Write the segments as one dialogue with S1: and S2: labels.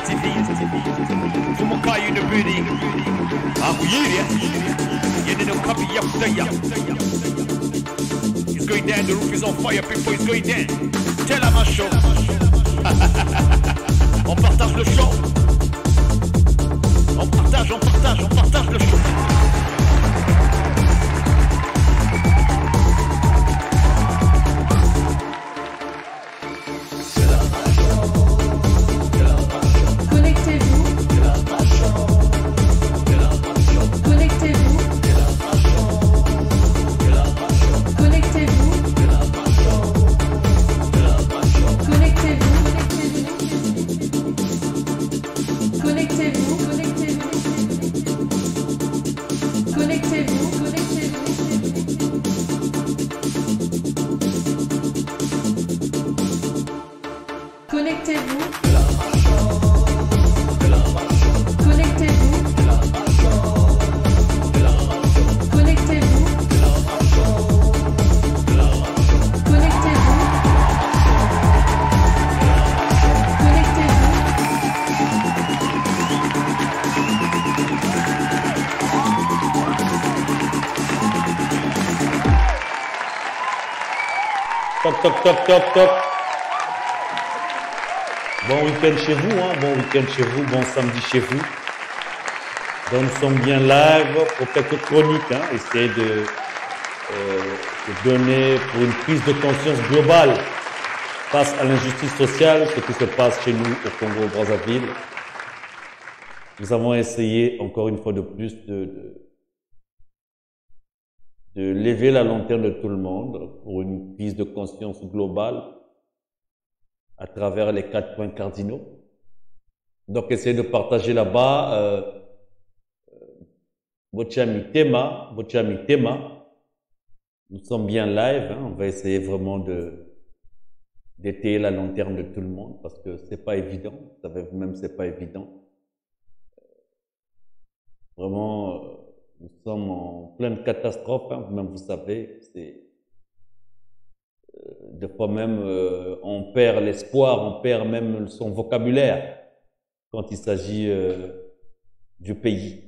S1: TV. From Makai in the building. You didn't know copy up there. It's going down, the roof is on fire, people, it's going down. Tell them a show. On partage le show. On partage le show.
S2: Top. Bon week-end chez vous, bon samedi chez vous. Donc nous sommes bien live pour quelques chroniques, essayer de donner pour une prise de conscience globale face à l'injustice sociale, ce qui se passe chez nous au Congo-Brazzaville. Nous avons essayé encore une fois de plus de lever la lanterne de tout le monde pour une prise de conscience globale à travers les 4 points cardinaux. Donc, essayez de partager là-bas votre ami Tema. Nous sommes bien live, on va essayer vraiment d'étayer la lanterne de tout le monde parce que c'est pas évident, vous savez vous-même c'est pas évident. Vraiment, nous sommes en pleine catastrophe, même vous savez, des fois même on perd l'espoir, on perd même son vocabulaire quand il s'agit du pays.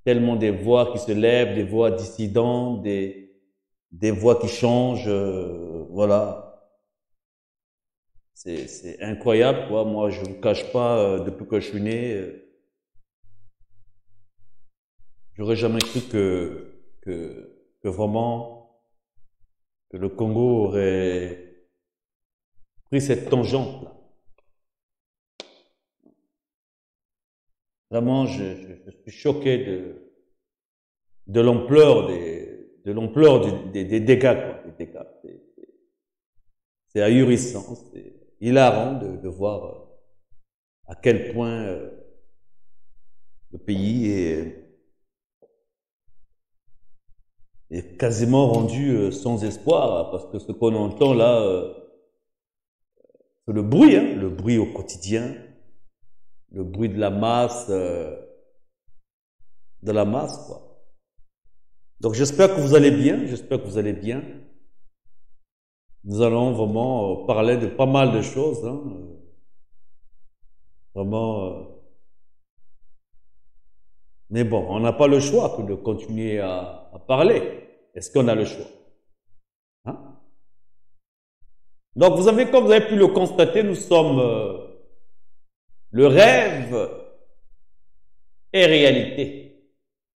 S2: Tellement des voix qui se lèvent, des voix dissidentes, des voix qui changent, voilà. C'est incroyable, quoi. Moi, je ne vous cache pas, depuis que je suis né, j'aurais jamais cru que vraiment que le Congo aurait pris cette tangente-là. Vraiment, je suis choqué de l'ampleur des dégâts, quoi. Des dégâts. C'est ahurissant, c'est hilarant de voir à quel point le pays est quasiment rendu sans espoir, parce que ce qu'on entend là, c'est le bruit au quotidien, le bruit de la masse, quoi. Donc j'espère que vous allez bien, Nous allons vraiment parler de pas mal de choses, vraiment. Mais bon, on n'a pas le choix que de continuer à parler. Est-ce qu'on a le choix? Donc, comme vous avez pu le constater, nous sommes le rêve et réalité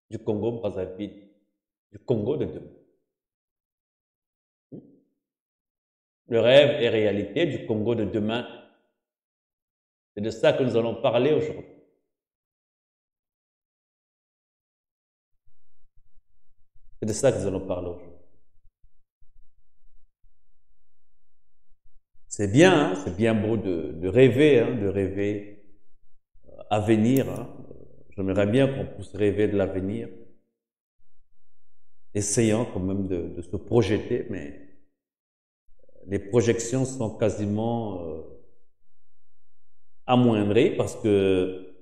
S2: du Congo-Brazzaville, du Congo de demain. Le rêve et réalité du Congo de demain. C'est de ça que nous allons parler aujourd'hui. C'est de ça que nous allons parler aujourd'hui. C'est bien beau de rêver avenir. J'aimerais bien qu'on puisse rêver de l'avenir, essayant quand même de se projeter, mais les projections sont quasiment amoindries parce que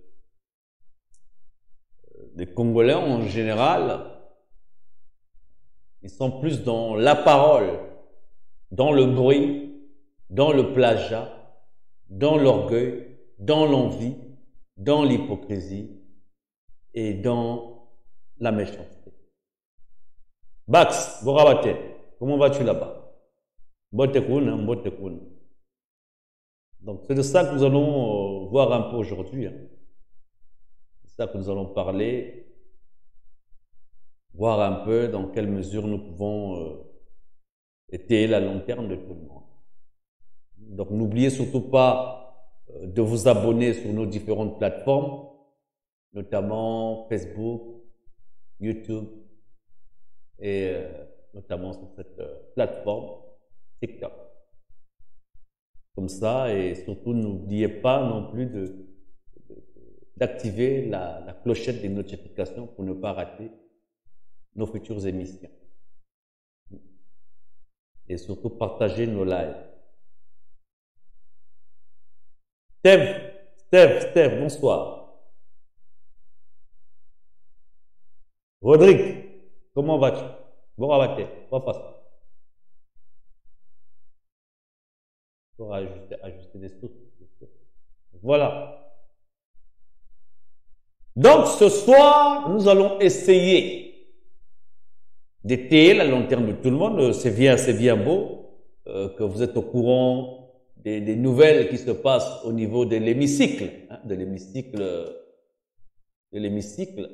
S2: les Congolais en général, ils sont plus dans la parole, dans le bruit, dans le plagiat, dans l'orgueil, dans l'envie, dans l'hypocrisie et dans la méchanceté. Bax, Borabate, comment vas-tu là-bas? Botekun. Donc c'est de ça que nous allons voir un peu aujourd'hui. C'est ça que nous allons parler, voir un peu dans quelle mesure nous pouvons étayer la lanterne de tout le monde. Donc n'oubliez surtout pas de vous abonner sur nos différentes plateformes, notamment Facebook, YouTube et notamment sur cette plateforme TikTok. Comme ça, et surtout n'oubliez pas non plus d'activer la clochette des notifications pour ne pas rater nos futures émissions. Et surtout partager nos lives. Steve, bonsoir. Rodrigue, comment vas-tu? Bon rabaté, pas facile. Pour ajuster les sous. Voilà. Donc ce soir, nous allons essayer d'étayer la lanterne de tout le monde. C'est bien beau que vous êtes au courant des nouvelles qui se passent au niveau de l'hémicycle, de l'hémicycle.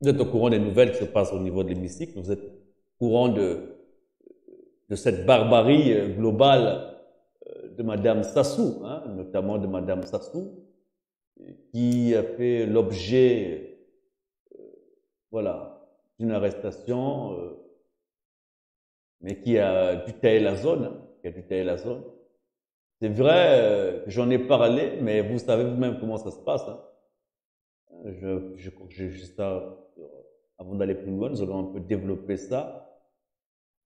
S2: Vous êtes au courant des nouvelles qui se passent au niveau de l'hémicycle. Vous êtes au courant de cette barbarie globale de Madame Sassou, notamment de Madame Sassou, qui a fait l'objet, voilà, d'une arrestation, mais qui a dû tailler la zone, C'est vrai, j'en ai parlé, mais vous savez vous-même comment ça se passe. Je crois que j'ai juste ça, avant d'aller plus loin, nous allons un peu développer ça.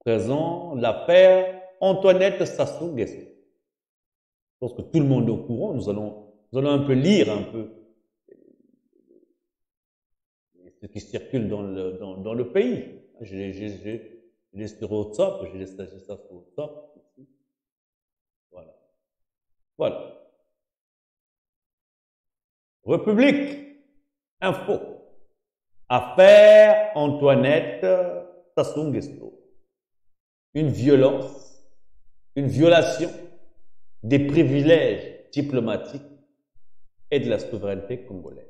S2: Présent, l'affaire Antoinette Sassou Nguesso. Je pense que tout le monde est au courant. Nous allons un peu lire un peu ce qui circule dans le pays. Je l'ai sur WhatsApp, j'ai laissé ça sur WhatsApp. Voilà. République Info. Affaire Antoinette Sassou Nguesso. Une violation des privilèges diplomatiques et de la souveraineté congolaise.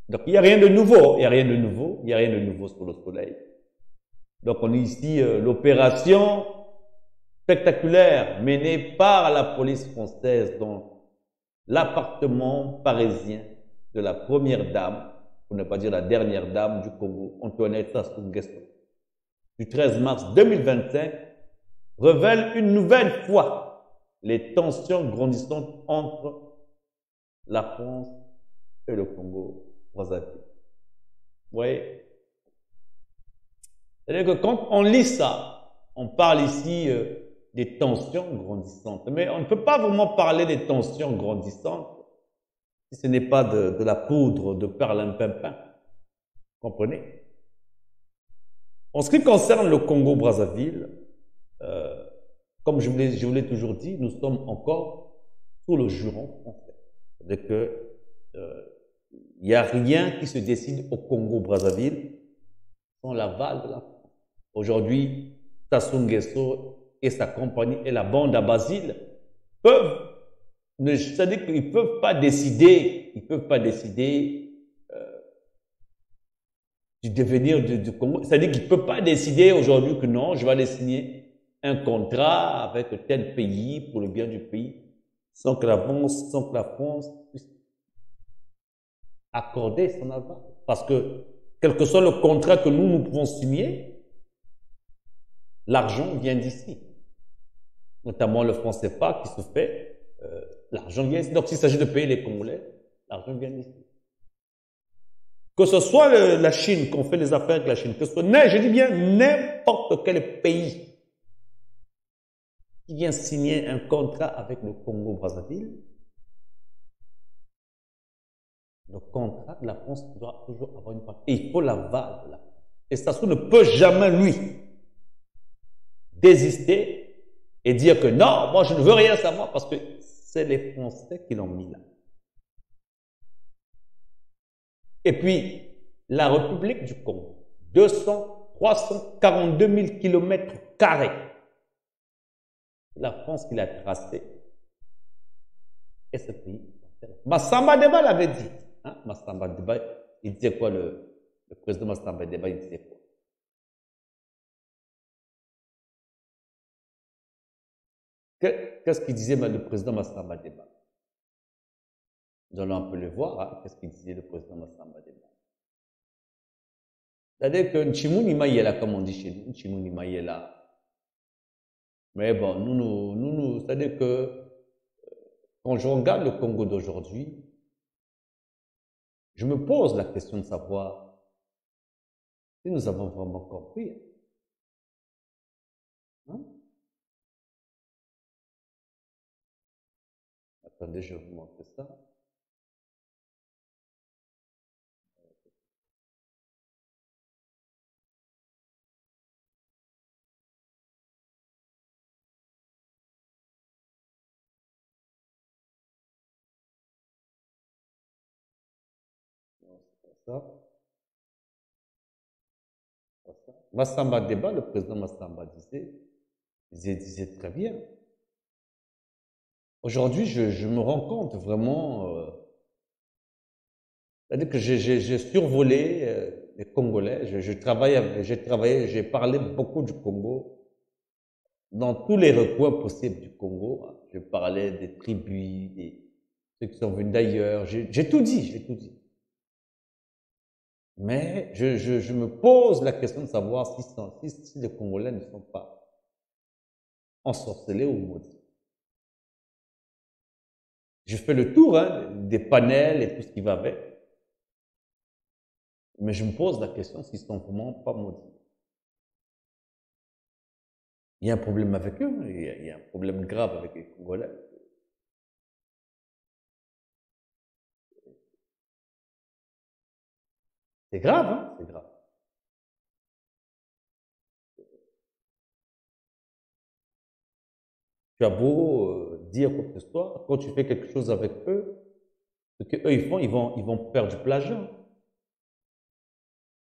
S2: Donc, il n'y a rien de nouveau, sous le soleil. Donc, on est ici, l'opération spectaculaire menée par la police française dans l'appartement parisien de la première dame, pour ne pas dire la dernière dame du Congo, Antoinette Sassou Nguesso, du 13 mars 2025, révèle une nouvelle fois les tensions grandissantes entre la France et le Congo-Brazzaville. Vous voyez? C'est-à-dire que quand on lit ça, on parle ici des tensions grandissantes. Mais on ne peut pas vraiment parler des tensions grandissantes si ce n'est pas de la poudre de perlimpinpin. Comprenez? En ce qui concerne le Congo-Brazzaville, comme je vous l'ai toujours dit, nous sommes encore sous le juron français. C'est-à-dire que il n'y a rien qui se décide au Congo-Brazzaville sans l'aval de la France. Aujourd'hui, Sassou Nguesso et sa compagnie et la bande à Basile c'est-à-dire qu'ils peuvent pas décider du devenir du Congo. C'est-à-dire qu'ils ne peuvent pas décider aujourd'hui que non, je vais aller signer un contrat avec tel pays pour le bien du pays, sans que la France puisse accorder son aval. Parce que, quel que soit le contrat que nous pouvons signer, l'argent vient d'ici. Notamment le franc CFA qui se fait, l'argent vient ici. Donc, s'il s'agit de payer les Congolais, l'argent vient d'ici. Que ce soit la Chine, qu'on fait les affaires avec la Chine, que ce soit, je dis bien n'importe quel pays qui vient signer un contrat avec le Congo-Brazzaville, le contrat de la France doit toujours avoir une partie. Et il faut l'aval de la France. Et Sassou ne peut jamais, lui, désister et dire que non, moi je ne veux rien savoir parce que c'est les Français qui l'ont mis là. Et puis, la République du Congo, 342 000 km². La France qui l'a tracé. Et ce pays. Massamba Deba l'avait dit. Hein? Massamba Deba, il disait quoi le président Massamba Deba, il disait quoi? Qu'est-ce qu'il disait le président Massamba Deba? Nous allons un peu le voir. Hein? Qu'est-ce qu'il disait le président Massamba Deba? C'est-à-dire que Nchimuni Mayela, comme on dit chez nous, Nchimuni Mayela. Mais bon, nous, c'est-à-dire que quand je regarde le Congo d'aujourd'hui, je me pose la question de savoir si nous avons vraiment compris. Hein? Attendez, je vais vous montrer ça. Non, c'est pas ça. Massamba Deba, le président Massamba disait très bien. Aujourd'hui, je me rends compte vraiment, c'est-à-dire que j'ai survolé les Congolais, j'ai travaillé, j'ai parlé beaucoup du Congo, dans tous les recoins possibles du Congo. Hein. Je parlais des tribus, ceux qui sont venus d'ailleurs, j'ai tout dit. Mais je me pose la question de savoir si les Congolais ne sont pas ensorcelés ou maudits. Je fais le tour hein, des panels et tout ce qui va avec. Mais je me pose la question s'ils sont vraiment pas maudits. Il y a un problème avec eux, il y a un problème grave avec les Congolais. C'est grave, hein? C'est grave. Tu as beau dire quoi que ce soit, quand tu fais quelque chose avec eux, ce qu'eux ils font, ils vont faire du plagiat.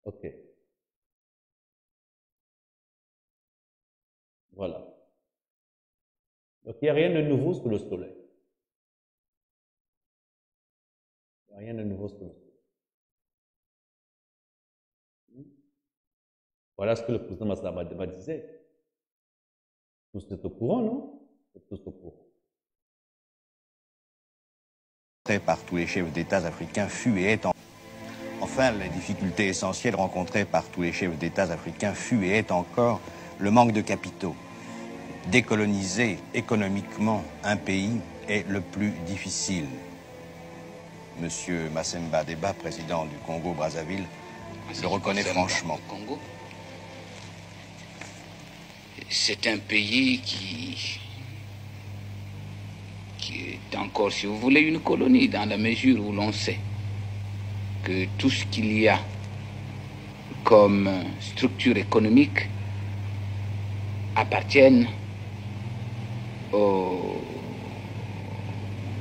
S2: Ok. Voilà. Donc il n'y a rien de nouveau sous le soleil. Il n'y a rien de nouveau sous le soleil. Voilà ce que le président Massamba Deba disait. Tous êtes au courant, non? Tous au courant.
S3: Par tous les chefs d'État africains fut et est enfin les difficultés essentielles rencontrées par tous les chefs d'État africains fut et est encore le manque de capitaux. Décoloniser économiquement un pays est le plus difficile. Monsieur Massamba Deba, président du Congo-Brazzaville, le reconnaît franchement.
S4: Congo, c'est un pays qui est encore, si vous voulez, une colonie, dans la mesure où l'on sait que tout ce qu'il y a comme structure économique appartiennent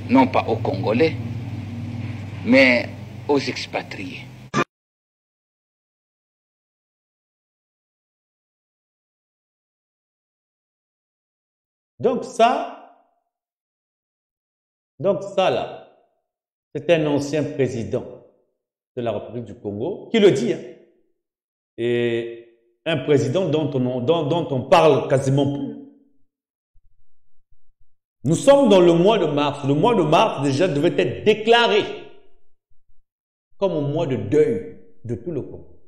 S4: non pas aux Congolais, mais aux expatriés.
S2: Donc ça là, c'est un ancien président de la République du Congo qui le dit. Hein. Et un président dont on parle quasiment plus. Nous sommes dans le mois de mars. Le mois de mars déjà devait être déclaré comme un mois de deuil de tout le Congo.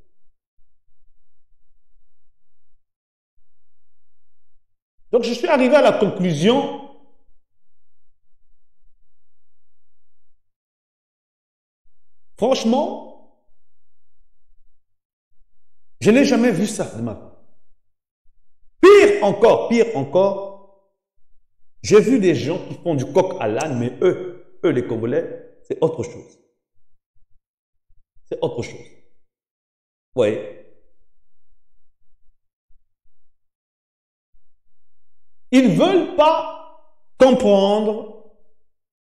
S2: Donc je suis arrivé à la conclusion franchement, je n'ai jamais vu ça de ma vie. Pire encore, j'ai vu des gens qui font du coq à l'âne, mais eux les Congolais, c'est autre chose. C'est autre chose. Oui. Ils ne veulent pas comprendre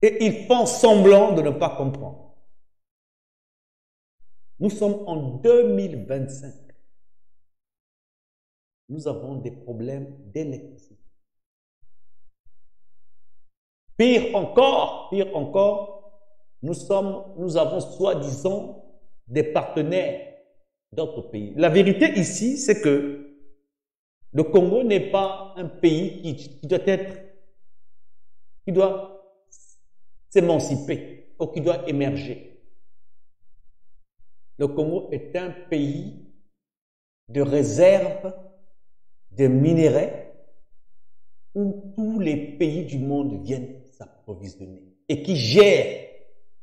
S2: Et ils font semblant de ne pas comprendre. Nous sommes en 2025. Nous avons des problèmes d'électricité. Pire encore, nous avons soi-disant des partenaires d'autres pays. La vérité ici, c'est que le Congo n'est pas un pays qui doit s'émanciper ou qui doit émerger. Le Congo est un pays de réserve de minerais où tous les pays du monde viennent s'approvisionner et qui gère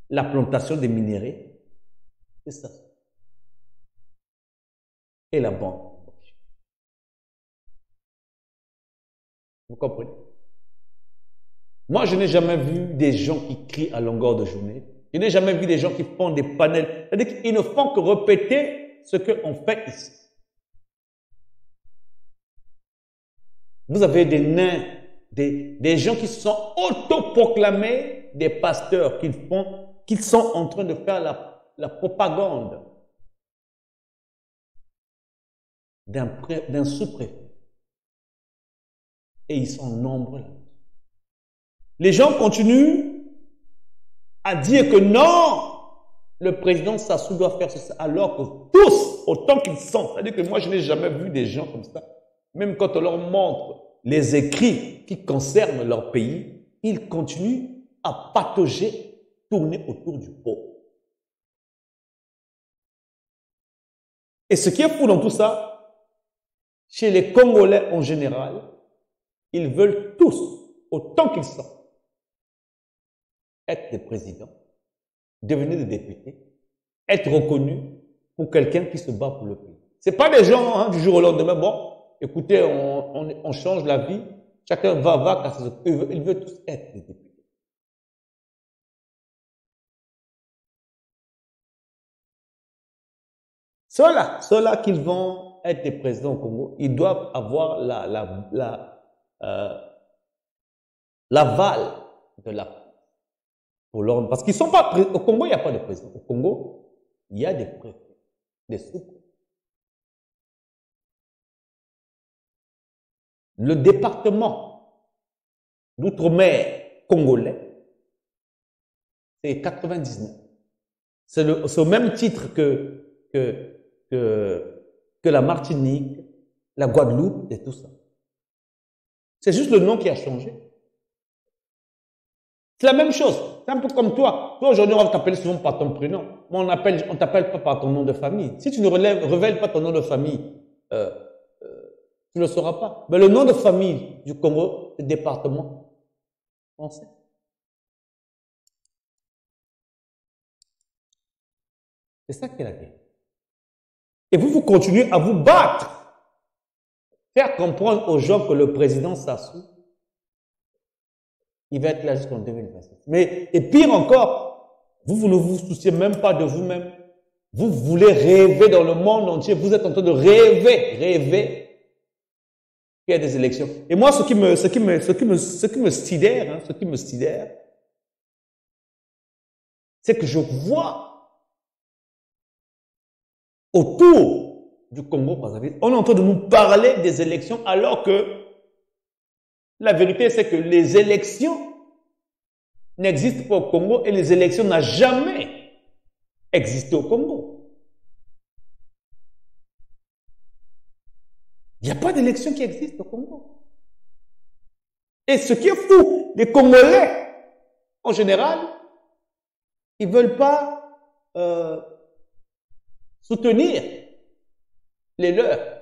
S2: la plantation des minéraux, c'est ça. Et la banque. Vous comprenez? Moi, je n'ai jamais vu des gens qui crient à longueur de journée. Je n'ai jamais vu des gens qui font des panels. C'est-à-dire qu'ils ne font que répéter ce qu'on fait ici. Vous avez des nains, des gens qui sont autoproclamés des pasteurs qu'ils sont en train de faire la propagande d'un sous-préfet. Et ils sont nombreux là. Les gens continuent à dire que non, le président Sassou doit faire ça, alors que tous, autant qu'ils sont, c'est-à-dire que moi je n'ai jamais vu des gens comme ça, même quand on leur montre les écrits qui concernent leur pays, ils continuent à patauger, tourner autour du pot. Et ce qui est fou dans tout ça, chez les Congolais en général, ils veulent tous, autant qu'ils sont, être des présidents, devenir des députés, être reconnus pour quelqu'un qui se bat pour le pays. Ce n'est pas des gens du jour au lendemain, bon, écoutez, on change la vie, chacun va, car ils veulent tous être des députés. Ceux-là qui vont être des présidents au Congo, ils doivent avoir l'aval de la pour l'ordre. Parce qu'ils sont pas au Congo, il n'y a pas de président. Au Congo, il y a des préfets, des sous-préfets. Le département d'outre-mer congolais, c'est 99. C'est au même titre que la Martinique, la Guadeloupe et tout ça. C'est juste le nom qui a changé. C'est la même chose. C'est un peu comme toi. Toi, aujourd'hui, on va t'appeler souvent par ton prénom. Mais on t'appelle pas par ton nom de famille. Si tu ne révèles pas ton nom de famille, tu ne le sauras pas. Mais le nom de famille du Congo, c'est département français. C'est ça qui est la guerre. Et vous continuez à vous battre. Faire comprendre aux gens que le président Sassou, il va être là jusqu'en 2027. Et pire encore, vous ne vous souciez même pas de vous-même. Vous voulez rêver dans le monde entier. Vous êtes en train de rêver qu'il y a des élections. Et moi, ce qui me sidère, c'est que je vois autour du Congo-Brazzaville, on est en train de nous parler des élections alors que la vérité, c'est que les élections n'existent pas au Congo et les élections n'ont jamais existé au Congo. Il n'y a pas d'élection qui existe au Congo. Et ce qui est fou, les Congolais, en général, ils ne veulent pas soutenir les leurs.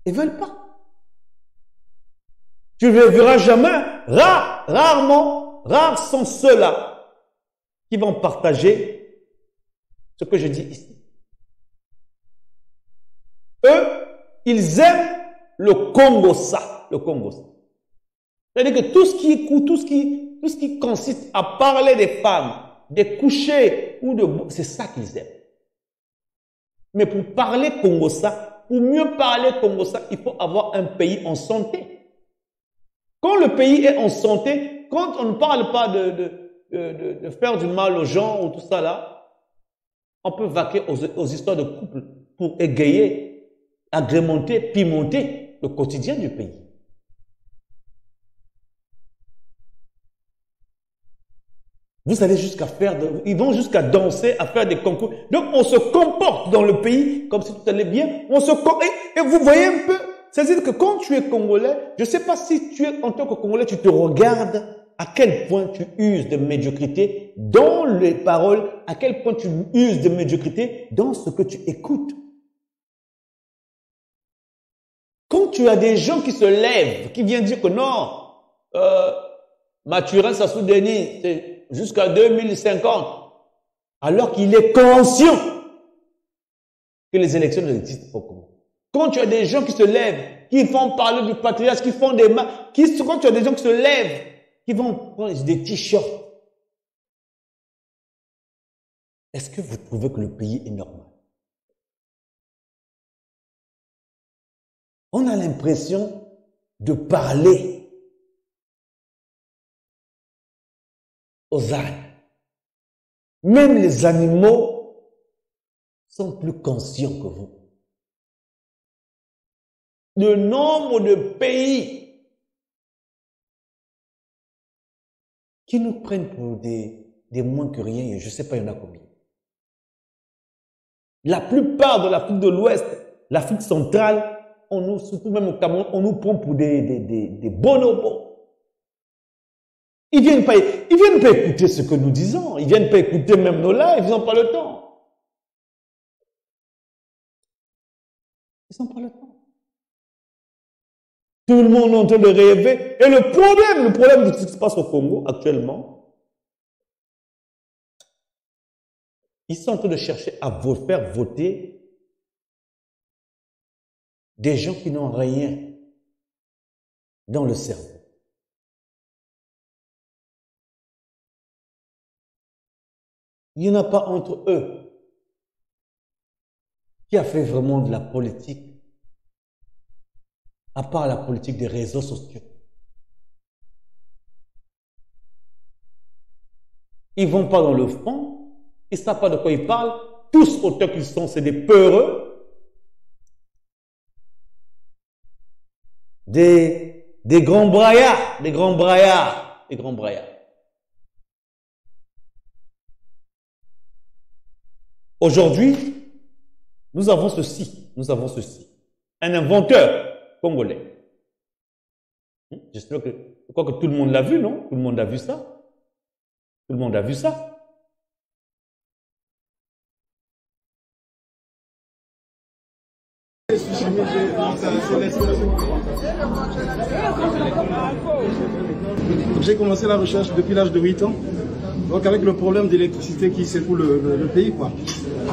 S2: Ils ne veulent pas. Tu ne le verras jamais. Rares sont ceux-là qui vont partager ce que je dis ici. Eux, ils aiment le Congo-ça. C'est-à-dire que tout ce qui consiste à parler des femmes, des couchers ou de... C'est ça qu'ils aiment. Mais pour parler Congo-ça, pour mieux parler Congo-ça, il faut avoir un pays en santé. Quand le pays est en santé, quand on ne parle pas de faire du mal aux gens ou tout ça là, on peut vaquer aux histoires de couple pour égayer, agrémenter, pimenter le quotidien du pays. Vous allez jusqu'à ils vont jusqu'à danser, à faire des concours. Donc, on se comporte dans le pays comme si tout allait bien. Et vous voyez un peu, c'est-à-dire que quand tu es Congolais, je ne sais pas si tu es, en tant que Congolais, tu te regardes à quel point tu uses de médiocrité dans les paroles, à quel point tu uses de médiocrité dans ce que tu écoutes. Quand tu as des gens qui se lèvent, qui viennent dire que non, Mathurin Sassou Denis, c'est jusqu'à 2050, alors qu'il est conscient que les élections n'existent pas au Congo. Quand tu as des gens qui se lèvent, qui font parler du patriarche, qui font des mains, quand tu as des gens qui se lèvent, qui vont prendre des t-shirts, est-ce que vous trouvez que le pays est normal? On a l'impression de parler aux ânes. Même les animaux sont plus conscients que vous. Le nombre de pays qui nous prennent pour des moins que rien, et je ne sais pas, il y en a combien. La plupart de l'Afrique de l'Ouest, l'Afrique centrale, surtout même au Cameroun, on nous prend pour des bonobos. Ils viennent pas écouter ce que nous disons. Ils viennent pas écouter même nos lives. Ils n'ont pas le temps. Ils n'ont pas le temps. Tout le monde est en train de rêver. Et le problème de ce qui se passe au Congo actuellement, ils sont en train de chercher à faire voter des gens qui n'ont rien dans le cerveau. Il n'y en a pas entre eux qui a fait vraiment de la politique, à part la politique des réseaux sociaux. Ils ne vont pas dans le fond, ils ne savent pas de quoi ils parlent, tous autant qu'ils sont, c'est des peureux, des grands braillards, des grands braillards, des grands braillards. Aujourd'hui, nous avons ceci. Un inventeur congolais. J'espère que, je crois que tout le monde l'a vu, non? Tout le monde a vu ça. Tout le monde a vu ça.
S5: J'ai commencé la recherche depuis l'âge de 8 ans. Donc avec le problème d'électricité qui secoue le pays, quoi.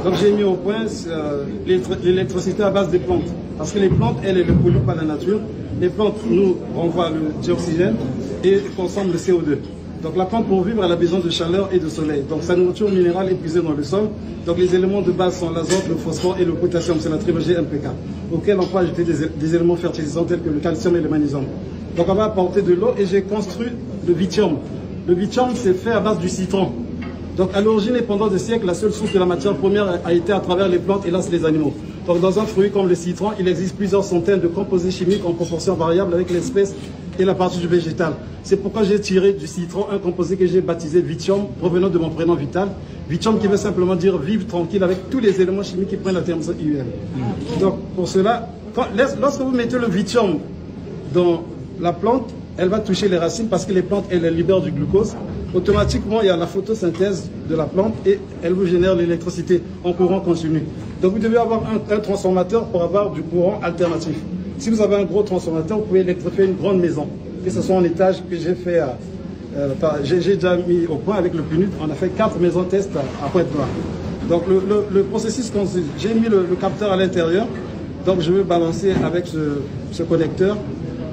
S5: Donc j'ai mis au point l'électricité à base des plantes. Parce que les plantes, elles ne polluent pas la nature. Les plantes nous renvoient le dioxygène et consomment le CO2. Donc la plante pour vivre, elle a besoin de chaleur et de soleil. Donc sa nourriture minérale est puisée dans le sol. Donc les éléments de base sont l'azote, le phosphore et le potassium, c'est la trilogie MPK, auquel on peut ajouter des éléments fertilisants tels que le calcium et le magnésium. Donc on va apporter de l'eau et j'ai construit le lithium. Le lithium, c'est fait à base du citron. Donc à l'origine et pendant des siècles, la seule source de la matière première a été à travers les plantes, hélas les animaux. Donc dans un fruit comme le citron, il existe plusieurs centaines de composés chimiques en proportion variable avec l'espèce et la partie du végétal. C'est pourquoi j'ai tiré du citron un composé que j'ai baptisé Vithium, provenant de mon prénom Vital. Vithium qui veut simplement dire vivre tranquille avec tous les éléments chimiques qui prennent la terminaison IUM. Donc pour cela, lorsque vous mettez le Vithium dans la plante, elle va toucher les racines parce que les plantes, elles libèrent du glucose. Automatiquement, il y a la photosynthèse de la plante et elle vous génère l'électricité en courant continu. Donc vous devez avoir un transformateur pour avoir du courant alternatif. Si vous avez un gros transformateur, vous pouvez électrifier une grande maison. Que ce soit en étage que j'ai fait, j'ai déjà mis au point avec le PNUD, on a fait 4 maisons test à Pointe-Noire. Donc le processus consiste, j'ai mis le capteur à l'intérieur, donc je vais balancer avec ce connecteur.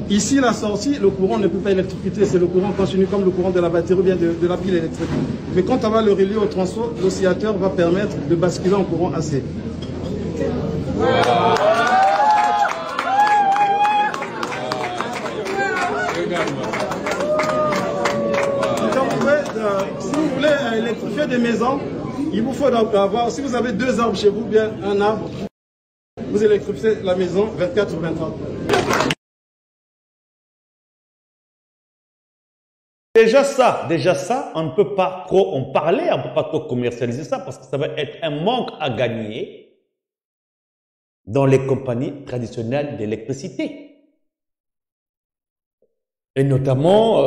S5: Ici, la sortie, le courant ne peut pas électrocuter, c'est le courant continu comme le courant de la batterie ou bien de la pile électrique. Mais quand on va le relier au transfo, l'oscillateur va permettre de basculer en courant AC.
S1: Wow.
S5: électrifier des maisons, il vous faut avoir, si vous avez 2 arbres chez vous, bien un arbre, vous électrifiez la maison 24 sur 24.
S2: Déjà ça, on ne peut pas trop en parler, on ne peut pas trop commercialiser ça parce que ça va être un manque à gagner dans les compagnies traditionnelles d'électricité. Et notamment,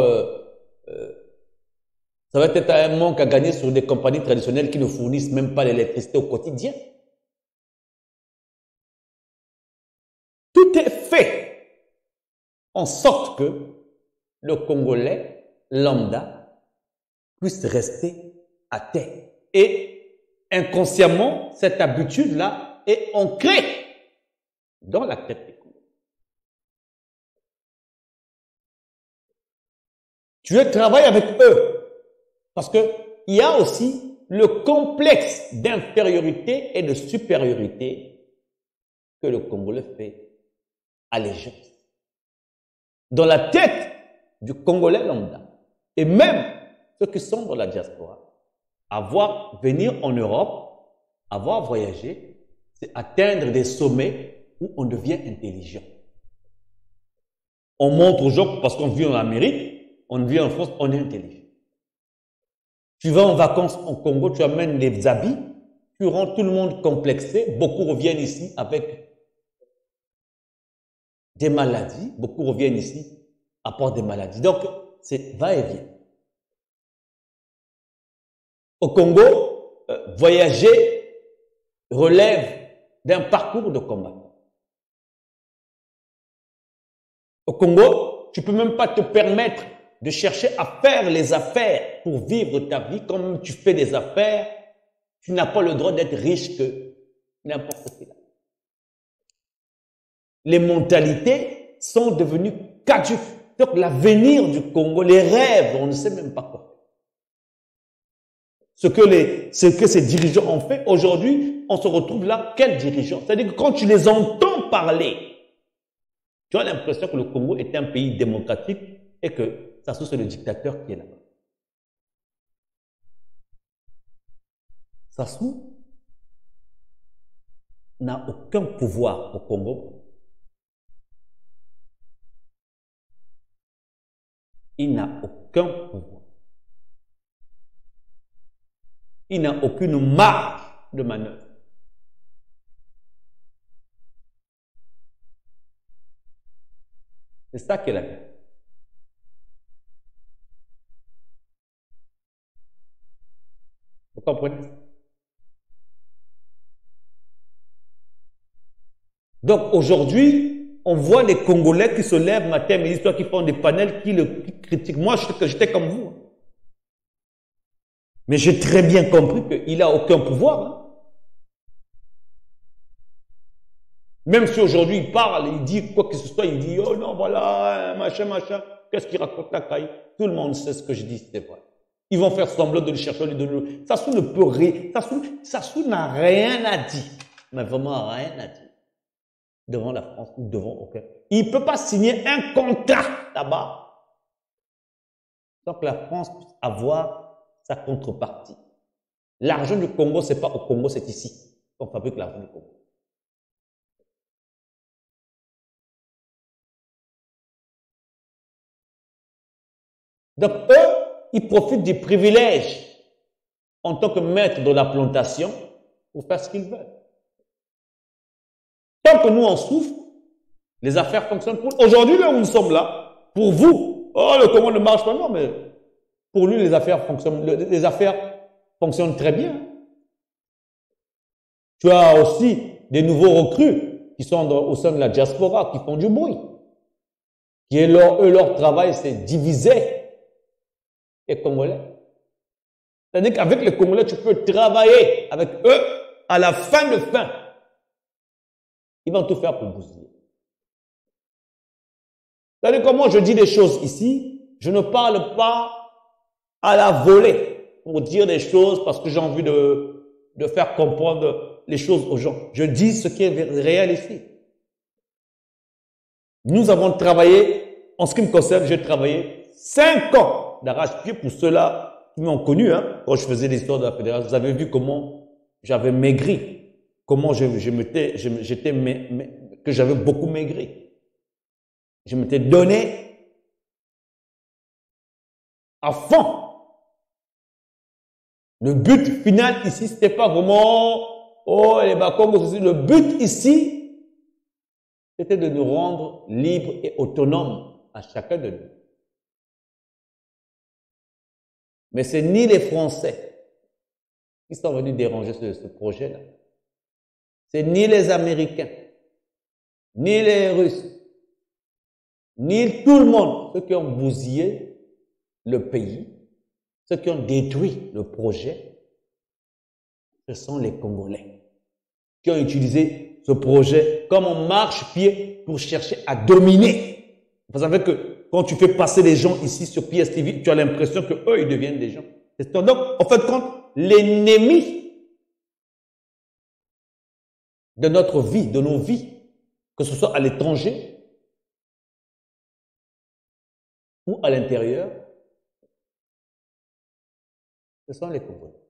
S2: ça va être un manque à gagner sur des compagnies traditionnelles qui ne fournissent même pas l'électricité au quotidien. Tout est fait en sorte que le Congolais lambda puisse rester à terre. Et inconsciemment, cette habitude-là est ancrée dans la tête des Congolais. Tu travailles avec eux parce que il y a aussi le complexe d'infériorité et de supériorité que le Congolais fait allégeance. Dans la tête du Congolais lambda, et même ceux qui sont dans la diaspora, venir en Europe, avoir voyagé, c'est atteindre des sommets où on devient intelligent. On montre aux gens, parce qu'on vit en Amérique, on vit en France, on est intelligent. Tu vas en vacances au Congo, tu amènes des habits, tu rends tout le monde complexé, beaucoup reviennent ici avec des maladies, beaucoup reviennent ici apportent des maladies. Donc, c'est va-et-vient. Au Congo, voyager relève d'un parcours de combattant. Au Congo, tu peux même pas te permettre de chercher à faire les affaires pour vivre ta vie comme tu fais des affaires. Tu n'as pas le droit d'être riche que n'importe qui. Les mentalités sont devenues caduques. Donc l'avenir du Congo, les rêves, on ne sait même pas quoi. Ce que ces dirigeants ont fait, aujourd'hui, on se retrouve là, quels dirigeants? C'est-à-dire que quand tu les entends parler, tu as l'impression que le Congo est un pays démocratique et que ça c'est le dictateur qui est là-bas. Sassou n'a aucun pouvoir au Congo. Il n'a aucun pouvoir. Il n'a aucune marge de manœuvre. C'est ça qui est la guerre. Vous comprenez? Donc aujourd'hui, on voit les Congolais qui se lèvent matin, midi, soir, qui font des panels, qui critiquent. Moi, j'étais comme vous. Mais j'ai très bien compris qu'il n'a aucun pouvoir. Même si aujourd'hui il parle, il dit quoi que ce soit, il dit, oh non, voilà, machin, qu'est-ce qu'il raconte la caille? Tout le monde sait ce que je dis, c'est vrai. Ils vont faire semblant de le chercher, de le... Sassou ne peut rien, Sassou n'a rien à dire, mais vraiment rien à dire. Devant la France ou devant aucun. Il ne peut pas signer un contrat là-bas. Sans que la France puisse avoir sa contrepartie. L'argent du Congo, ce n'est pas au Congo, c'est ici qu'on fabrique l'argent du Congo. Donc eux, ils profitent du privilège en tant que maître de la plantation pour faire ce qu'ils veulent. Tant que nous on souffre, les affaires fonctionnent pour nous. Aujourd'hui, là où nous sommes là, pour vous, oh, le Congo ne marche pas, non, mais pour lui, les affaires fonctionnent très bien. Tu as aussi des nouveaux recrues qui sont au sein de la diaspora, qui font du bruit. Leur travail, c'est diviser les Congolais. C'est-à-dire qu'avec les Congolais, tu peux travailler avec eux à la fin de fin. Ils vont tout faire pour bousiller. C'est-à-dire que moi, je dis des choses ici, je ne parle pas à la volée pour dire des choses parce que j'ai envie de faire comprendre les choses aux gens. Je dis ce qui est réel ici. Nous avons travaillé, en ce qui me concerne, j'ai travaillé 5 ans d'arrache-pied pour ceux-là qui m'ont connu, hein, quand je faisais l'histoire de la fédération, vous avez vu comment j'avais maigri, comment que j'avais beaucoup maigri. Je m'étais donné à fond. Le but final ici, c'était pas vraiment, oh, les Bakongo, ceci. Le but ici, c'était de nous rendre libres et autonomes à chacun de nous. Mais c'est ni les Français qui sont venus déranger ce projet-là. C'est ni les Américains, ni les Russes, ni tout le monde, ceux qui ont bousillé le pays, ceux qui ont détruit le projet, ce sont les Congolais qui ont utilisé ce projet comme un marche-pied pour chercher à dominer. Vous savez que quand tu fais passer les gens ici sur PSTV, tu as l'impression que eux ils deviennent des gens. Donc, en fait, quand l'ennemi de notre vie, de nos vies, que ce soit à l'étranger ou à l'intérieur, ce sont les Congolais.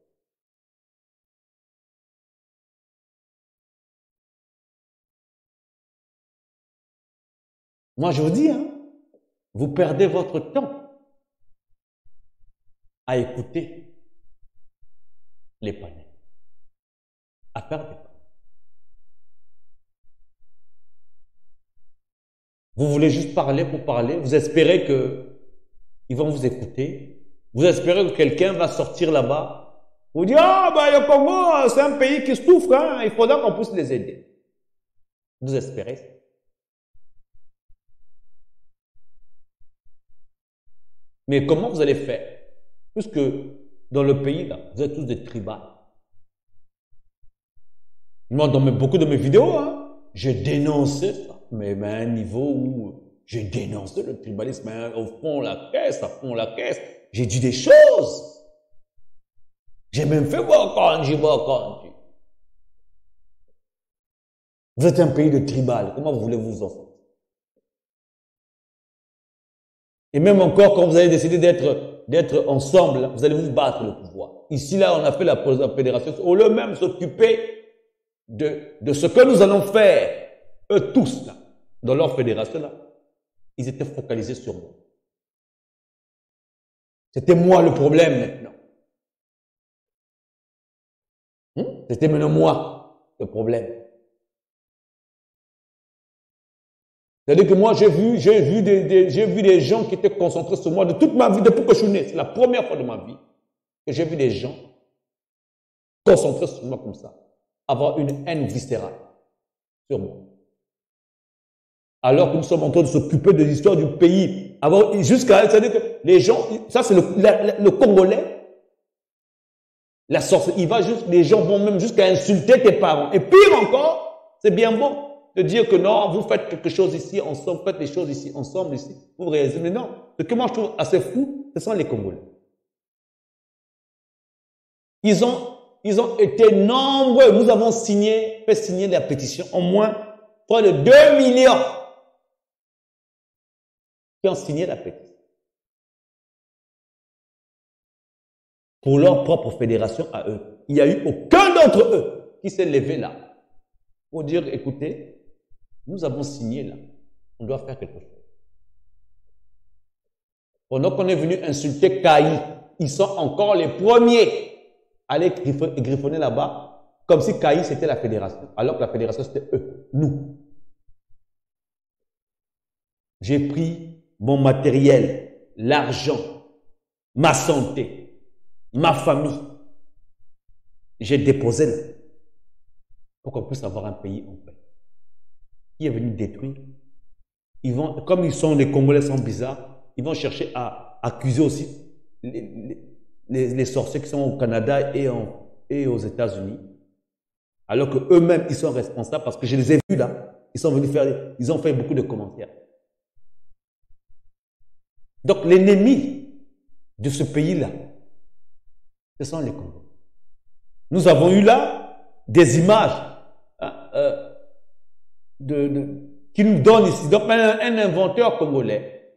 S2: Moi, je vous dis, hein, vous perdez votre temps à écouter les panneaux, à faire des panneaux. Vous voulez juste parler pour parler, vous espérez qu'ils vont vous écouter, vous espérez que quelqu'un va sortir là-bas, vous dire, ah, bah, le Congo, c'est un pays qui souffre, hein, il faudra qu'on puisse les aider. Vous espérez ça. Mais comment vous allez faire? Puisque dans le pays, là, vous êtes tous des tribals. Moi, dans beaucoup de mes vidéos, hein, j'ai dénoncé ça, mais à un niveau où j'ai dénoncé le tribalisme, hein, au fond la caisse, à fond la caisse. J'ai dit des choses. J'ai même fait Bokanji. Vous êtes un pays de tribal. Comment voulez-vous vous en sortir? Et même encore, quand vous allez décider d'être ensemble, vous allez vous battre le pouvoir. Ici, là, on a fait la fédération. Au lieu même s'occuper de ce que nous allons faire, eux tous, là, dans leur fédération, là, ils étaient focalisés sur moi. C'était moi le problème maintenant. C'était maintenant moi le problème. C'est-à-dire que moi, j'ai vu des gens qui étaient concentrés sur moi de toute ma vie, depuis que je suis né. C'est la première fois de ma vie que j'ai vu des gens concentrés sur moi comme ça, avoir une haine viscérale sur moi. Alors que nous sommes en train de s'occuper de l'histoire du pays, c'est-à-dire que les gens, ça c'est le Congolais, la sorcellerie, les gens vont même jusqu'à insulter tes parents. Et pire encore, c'est bien beau de dire que non, vous faites quelque chose ici ensemble, faites des choses ici ensemble, ici. Vous réalisez, mais non. Ce que moi je trouve assez fou, ce sont les Congolais. Ils ont été nombreux. Nous avons fait signer la pétition, au moins près de 2 millions qui ont signé la pétition. Pour leur propre fédération à eux. Il n'y a eu aucun d'entre eux qui s'est levé là pour dire, écoutez, nous avons signé là, on doit faire quelque chose. Pendant qu'on est venu insulter Kaï, ils sont encore les premiers à aller griffonner là-bas, comme si Kaï c'était la fédération, alors que la fédération c'était eux, nous. J'ai pris mon matériel, l'argent, ma santé, ma famille. J'ai déposé là pour qu'on puisse avoir un pays en paix. Qui est venu détruire? Comme les Congolais sont bizarres, ils vont chercher à accuser aussi les sorciers qui sont au Canada et aux États-Unis. Alors que eux-mêmes, ils sont responsables parce que je les ai vus là. Ils ont fait beaucoup de commentaires. Donc, l'ennemi de ce pays-là, ce sont les Congolais. Nous avons eu là des images qui nous donnent ici. Donc, un inventeur congolais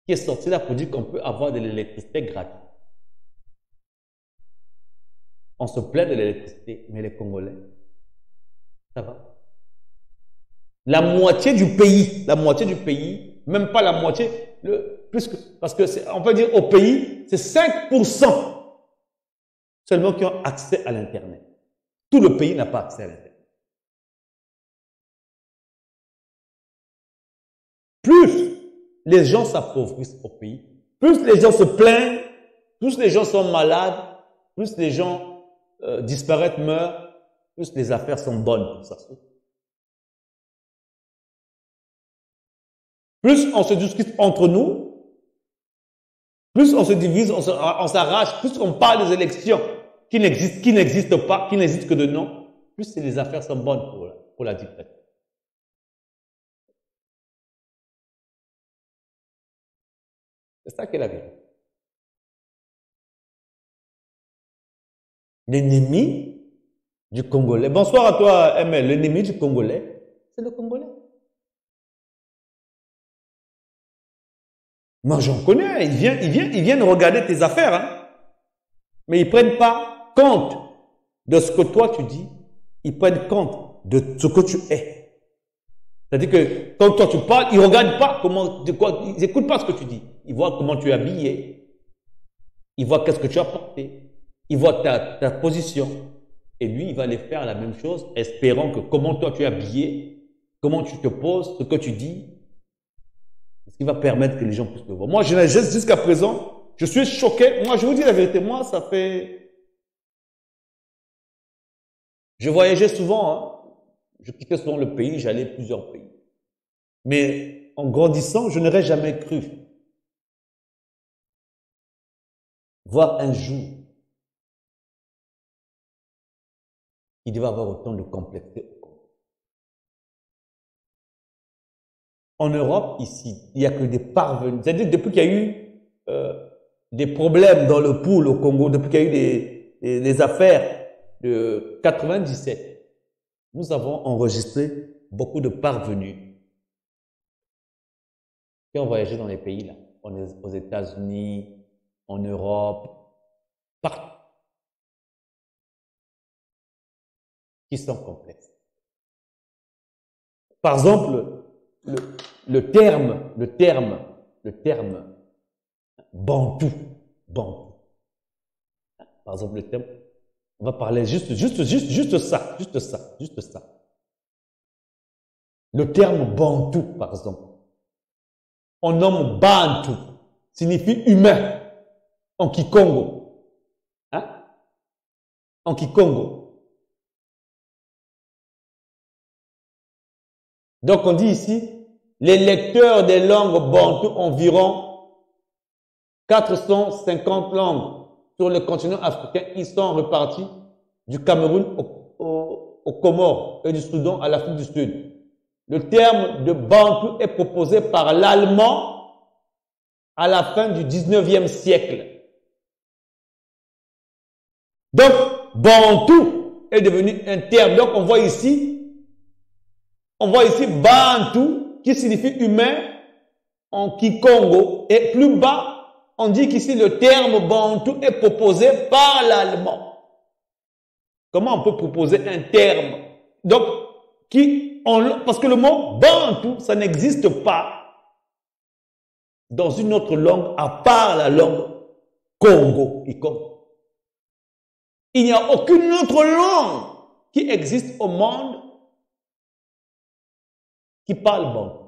S2: qui est sorti là pour dire qu'on peut avoir de l'électricité gratuite. On se plaint de l'électricité, mais les Congolais, ça va. La moitié du pays, même pas la moitié, parce que on peut dire au pays, c'est 5% seulement qui ont accès à l'Internet. Tout le pays n'a pas accès à l'Internet. Plus les gens s'appauvrissent au pays, plus les gens se plaignent, plus les gens sont malades, plus les gens disparaissent, meurent, plus les affaires sont bonnes pour ça. Plus on se discute entre nous, plus on se divise, on s'arrache, plus on parle des élections qui n'existent pas, qui n'existent que de nom, plus les affaires sont bonnes pour la dictature. C'est ça qui est la vérité. L'ennemi du Congolais. Bonsoir à toi, ML. L'ennemi du Congolais, c'est le Congolais. Moi, j'en connais. Ils viennent regarder tes affaires, hein. Mais ils prennent pas compte de ce que toi tu dis. Ils prennent compte de ce que tu es. C'est-à-dire que quand toi tu parles, ils regardent pas ils écoutent pas ce que tu dis. Ils voient comment tu es habillé. Ils voient qu'est-ce que tu as porté. Ils voient ta position. Et lui, il va aller faire la même chose, espérant que comment toi tu es habillé, comment tu te poses, ce que tu dis, ce qui va permettre que les gens puissent le voir. Moi, jusqu'à présent, je suis choqué. Moi, je vous dis la vérité. Moi, ça fait... Je voyageais souvent, hein. Je quittais souvent le pays, j'allais plusieurs pays. Mais en grandissant, je n'aurais jamais cru voir un jour il devait avoir autant de complexité au Congo. En Europe, ici, il n'y a que des parvenus. C'est-à-dire que depuis qu'il y a eu des problèmes dans le pool au Congo, depuis qu'il y a eu des affaires de 97, nous avons enregistré beaucoup de parvenus qui ont voyagé dans les pays là, aux États-Unis, en Europe, partout, qui sont complexes. Par exemple, le terme bantou. Par exemple, le terme, on va parler juste ça. Le terme bantou, par exemple. On nomme bantu, signifie humain, en Kikongo. Hein? En Kikongo. Donc on dit ici, les lecteurs des langues bantu, environ 450 langues sur le continent africain, ils sont repartis du Cameroun au Comores et du Soudan à l'Afrique du Sud. Le terme de bantu est proposé par l'allemand à la fin du 19e siècle. Donc, bantu est devenu un terme. Donc, on voit ici bantu qui signifie humain en Kikongo. Et plus bas, on dit qu'ici le terme bantu est proposé par l'allemand. Comment on peut proposer un terme? Donc, parce que le mot bantu, ça n'existe pas dans une autre langue à part la langue Congo. Il n'y a aucune autre langue qui existe au monde qui parle bantu.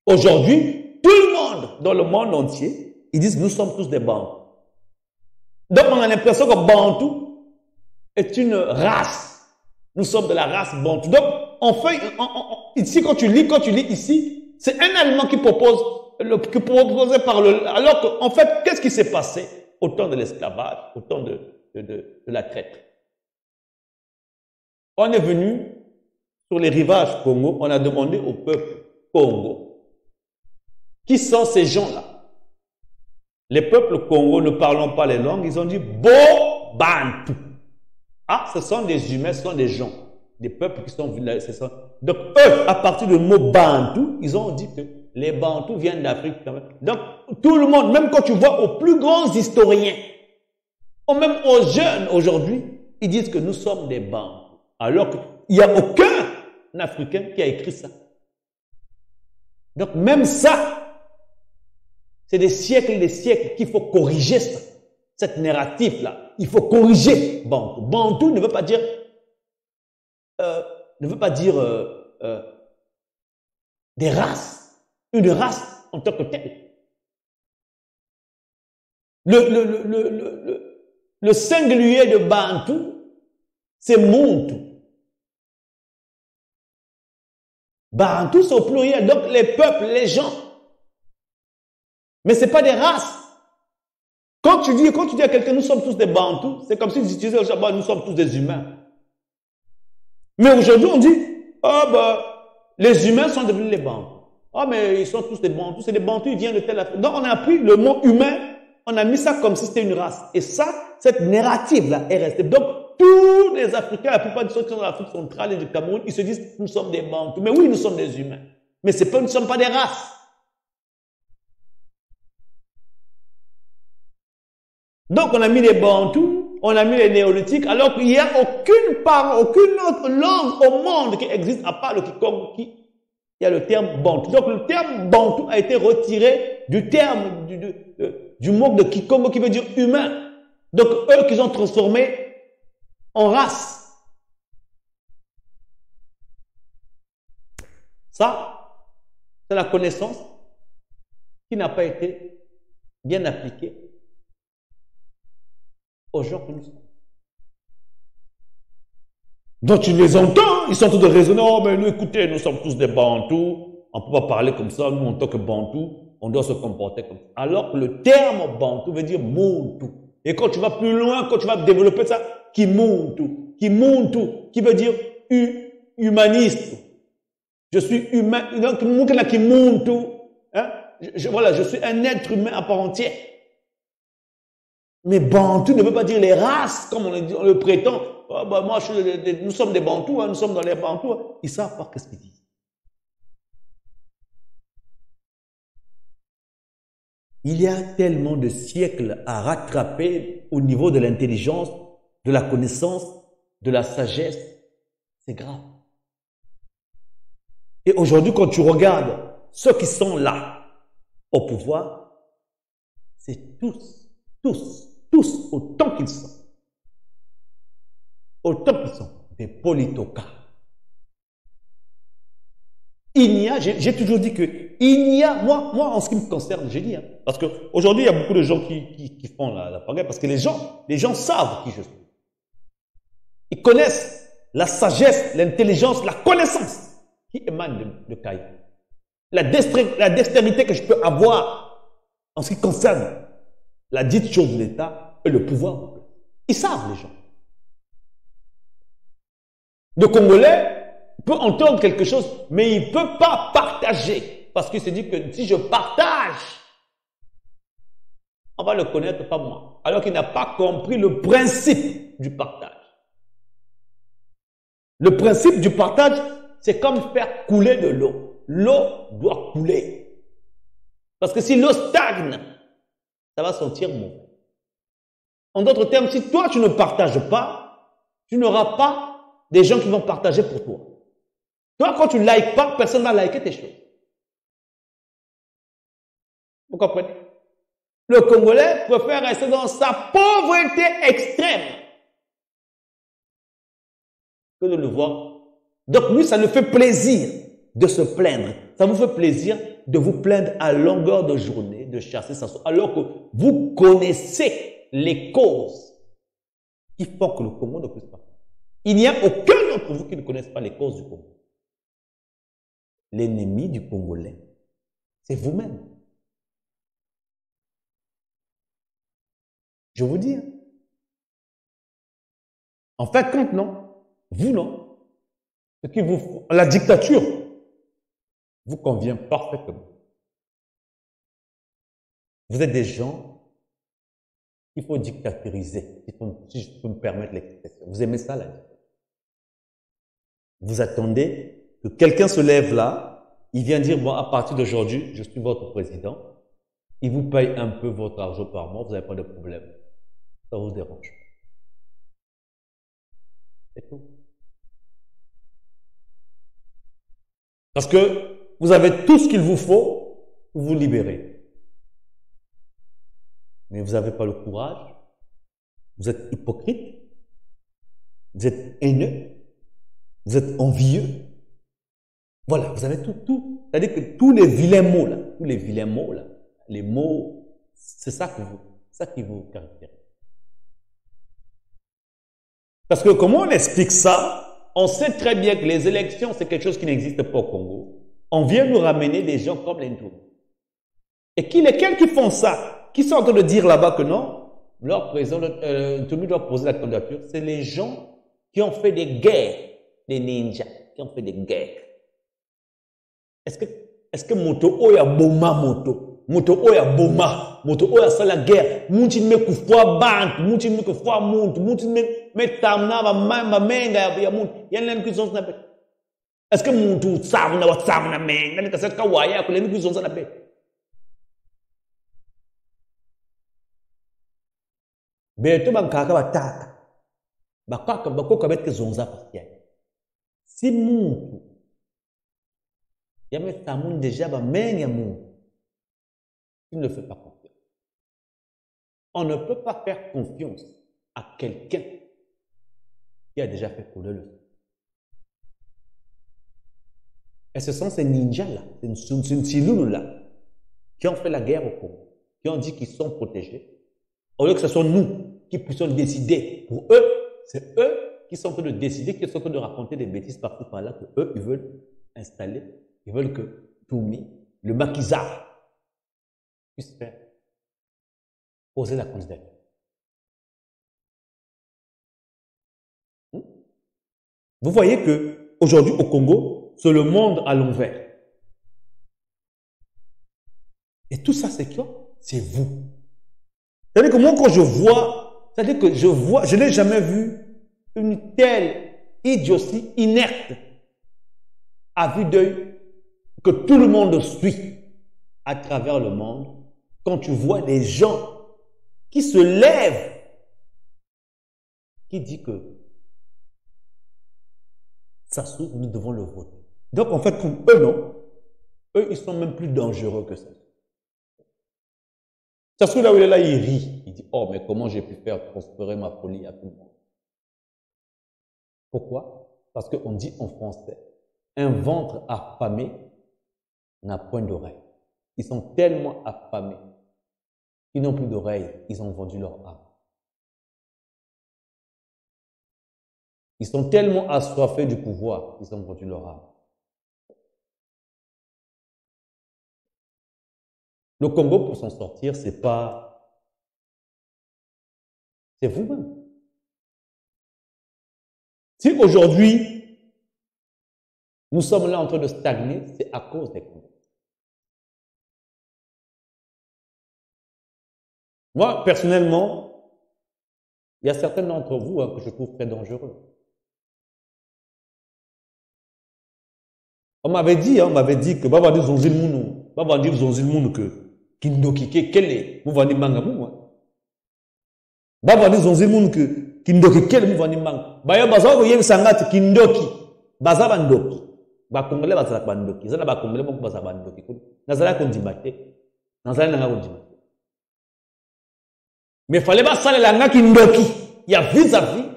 S2: Aujourd'hui, tout le monde dans le monde entier, ils disent nous sommes tous des bantus. Donc on a l'impression que bantu est une race. Nous sommes de la race bantu. Donc on fait, ici quand tu lis ici, c'est un Allemand qui propose par le... Alors qu'en fait, qu'est-ce qui s'est passé au temps de l'esclavage, au temps de la traite? On est venu sur les rivages Congo, on a demandé au peuple Congo, qui sont ces gens-là? Les peuples Congo ne parlant pas les langues, ils ont dit Bo Bantu. Ah, ce sont des humains, ce sont des gens, des peuples qui sont venus. Donc eux, à partir du mot Bantu, ils ont dit que les Bantus viennent d'Afrique quand même. Donc tout le monde, même quand tu vois aux plus grands historiens, Même aux jeunes aujourd'hui, ils disent que nous sommes des Bantous. Alors qu'il n'y a aucun Africain qui a écrit ça. Donc même ça, c'est des siècles qu'il faut corriger ça. Cette narrative-là. Il faut corriger Bantou. Bantou ne veut pas dire des races. Une race en tant que telle. Le singulier de Bantou, c'est Muntu. Bantou, c'est au pluriel. Donc, les peuples, les gens. Mais ce n'est pas des races. Quand tu dis à quelqu'un, nous sommes tous des Bantous, c'est comme si tu disais au Japon, nous sommes tous des humains. Mais aujourd'hui, on dit, les humains sont devenus les Bantous. Mais ils sont tous des Bantous. C'est des Bantous, ils viennent de telle Afrique. Donc, on a pris le mot humain, on a mis ça comme si c'était une race. Et ça, cette narrative-là est restée. Donc, tous les Africains, la plupart de ceux qui sont dans l'Afrique centrale et du Cameroun, ils se disent, nous sommes des Bantous. Mais oui, nous sommes des humains. Mais nous ne sommes pas des races. Donc, on a mis les Bantous, on a mis les néolithiques, alors qu'il n'y a aucune autre langue au monde qui existe, à part le Kikongo, il y a le terme Bantou. Donc, le terme Bantou a été retiré du terme, du mot de Kikongo qui veut dire humain. Donc, eux qu'ils ont transformé en race. Ça, c'est la connaissance qui n'a pas été bien appliquée aux gens que nous sommes. Donc tu les entends, ils sont tous de raisonner, mais nous écoutez, nous sommes tous des Bantous, on ne peut pas parler comme ça, nous en tant que Bantous, on doit se comporter comme ça. Alors que le terme Bantou veut dire Muntu. Et quand tu vas plus loin, quand tu vas développer ça, Kimuntu, qui veut dire humaniste. Je suis humain, donc Kimuntu, hein? Je suis un être humain à part entière. Mais Bantou ne veut pas dire les races, comme on le prétend. Nous sommes des Bantous, nous sommes dans les Bantous. Ils ne savent pas ce qu'ils disent. Il y a tellement de siècles à rattraper au niveau de l'intelligence, de la connaissance, de la sagesse. C'est grave. Et aujourd'hui, quand tu regardes ceux qui sont là, au pouvoir, c'est tous, autant qu'ils sont. Autant qu'ils sont des politocrates. J'ai toujours dit que moi en ce qui me concerne, j'ai dit, parce qu'aujourd'hui il y a beaucoup de gens qui font la pagaille, parce que les gens savent qui je suis. Ils connaissent la sagesse, l'intelligence, la connaissance qui émane de Caï. La dextérité que je peux avoir en ce qui concerne la dite chose de l'État et le pouvoir. Ils savent, les gens. Le Congolais peut entendre quelque chose, mais il ne peut pas partager. Parce qu'il se dit que si je partage, on va le connaître, pas moi. Alors qu'il n'a pas compris le principe du partage. Le principe du partage, c'est comme faire couler de l'eau. L'eau doit couler. Parce que si l'eau stagne, ça va sentir mauvais. En d'autres termes, si toi tu ne partages pas, tu n'auras pas des gens qui vont partager pour toi. Toi, quand tu ne likes pas, personne ne va liker tes choses. Vous comprenez? Le Congolais préfère rester dans sa pauvreté extrême que de le voir. Donc lui, ça le fait plaisir de se plaindre. Ça vous fait plaisir de vous plaindre à longueur de journée, de chasser sa source, alors que vous connaissez les causes qui font que le Congo ne puisse pas. Il n'y a aucun d'entre vous qui ne connaisse pas les causes du Congo. L'ennemi du Congolais, c'est vous-même. Je vous dis. En fait, compte, non. Vous, non. Ce qui vous, la dictature vous convient parfaitement. Vous êtes des gens qu'il faut dictaturiser, si je peux me permettre l'expression. Vous aimez ça, la dictature? Vous attendez que quelqu'un se lève là, il vient dire, bon, à partir d'aujourd'hui, je suis votre président, il vous paye un peu votre argent par mois, vous n'avez pas de problème. Ça vous dérange. C'est tout. Parce que vous avez tout ce qu'il vous faut pour vous libérer. Mais vous n'avez pas le courage. Vous êtes hypocrite. Vous êtes haineux. Vous êtes envieux. Voilà, vous avez tout. C'est-à-dire que tous les vilains mots là, les mots, c'est ça qui vous caractérise. Parce que comment on explique ça? On sait très bien que les élections, c'est quelque chose qui n'existe pas au Congo. On vient nous ramener des gens comme l'Intoumi. Et lesquels qui font ça? Qui sont en train de dire là-bas que non, leur président, Ntoumi doit poser la candidature? C'est les gens qui ont fait des guerres, des ninjas, qui ont fait des guerres. Est-ce que moto oya boma moto oya boma moto oya sala guerre muti me kufwa bantu muti me kufwa muntu muti me tamna ba menga ya muntu yanlen kuzonza na be est-ce que muntu tsamna wa tsamna menga ni kasa ka waya ko len kuzonza na be beto bankaka bataka bakoka betke zonza pasia si muntu Yame tamoun déjà ba menga moun. Il ne fait pas confiance. On ne peut pas faire confiance à quelqu'un qui a déjà fait couler le sang. Et ce sont ces ninjas-là, ces Tsilulu-là, qui ont fait la guerre au Congo, qui ont dit qu'ils sont protégés. Au lieu que ce soit nous qui puissions décider pour eux, c'est eux qui sont en train de décider, qui sont en train de raconter des bêtises partout par là, que eux, ils veulent installer. Ils veulent que Toumi, le maquisard, puisse faire poser la candidature. Vous voyez que aujourd'hui au Congo, c'est le monde à l'envers. Et tout ça, c'est quoi? C'est vous. C'est-à-dire que moi, quand je vois, c'est-à-dire que je n'ai jamais vu une telle idiotie inerte à vue d'œil que tout le monde suit à travers le monde, quand tu vois des gens qui se lèvent, qui disent que ça s'ouvre, nous devons le voter. Donc en fait, comme eux, non, eux, ils sont même plus dangereux que ça. Ça se trouve là où il est là, il rit. Il dit, oh, mais comment j'ai pu faire prospérer ma folie à tout le monde? Pourquoi? Parce qu'on dit en français, un ventre affamé n'a point d'oreille. Ils sont tellement affamés qu'ils n'ont plus d'oreilles. Ils ont vendu leur âme. Ils sont tellement assoiffés du pouvoir qu'ils ont vendu leur âme. Le Congo, pour s'en sortir, c'est pas... C'est vous-même. Si aujourd'hui, nous sommes là en train de stagner, c'est à cause des Congolais. Moi, personnellement, il y a certains d'entre vous que je trouve très dangereux. On m'avait dit que va dire Zonzil Mounou, va dire Zonzil Mounou que Kindoki Kele, vous vendez Mangamou. Va dire Zonzil Mounou que Kindoki Kele, vous vendez Mang. Baya Baza, vous voyez Sangat Kindoki, Baza Bandoki. Ba Congolais Baza Bandoki. Ça n'a pas Congolais, beaucoup Baza Bandoki. Nazala Kondimate. Nazala Nanga Kondimate. Mais il fallait pas saler la nga Kindoki. Il y a vis-à-vis.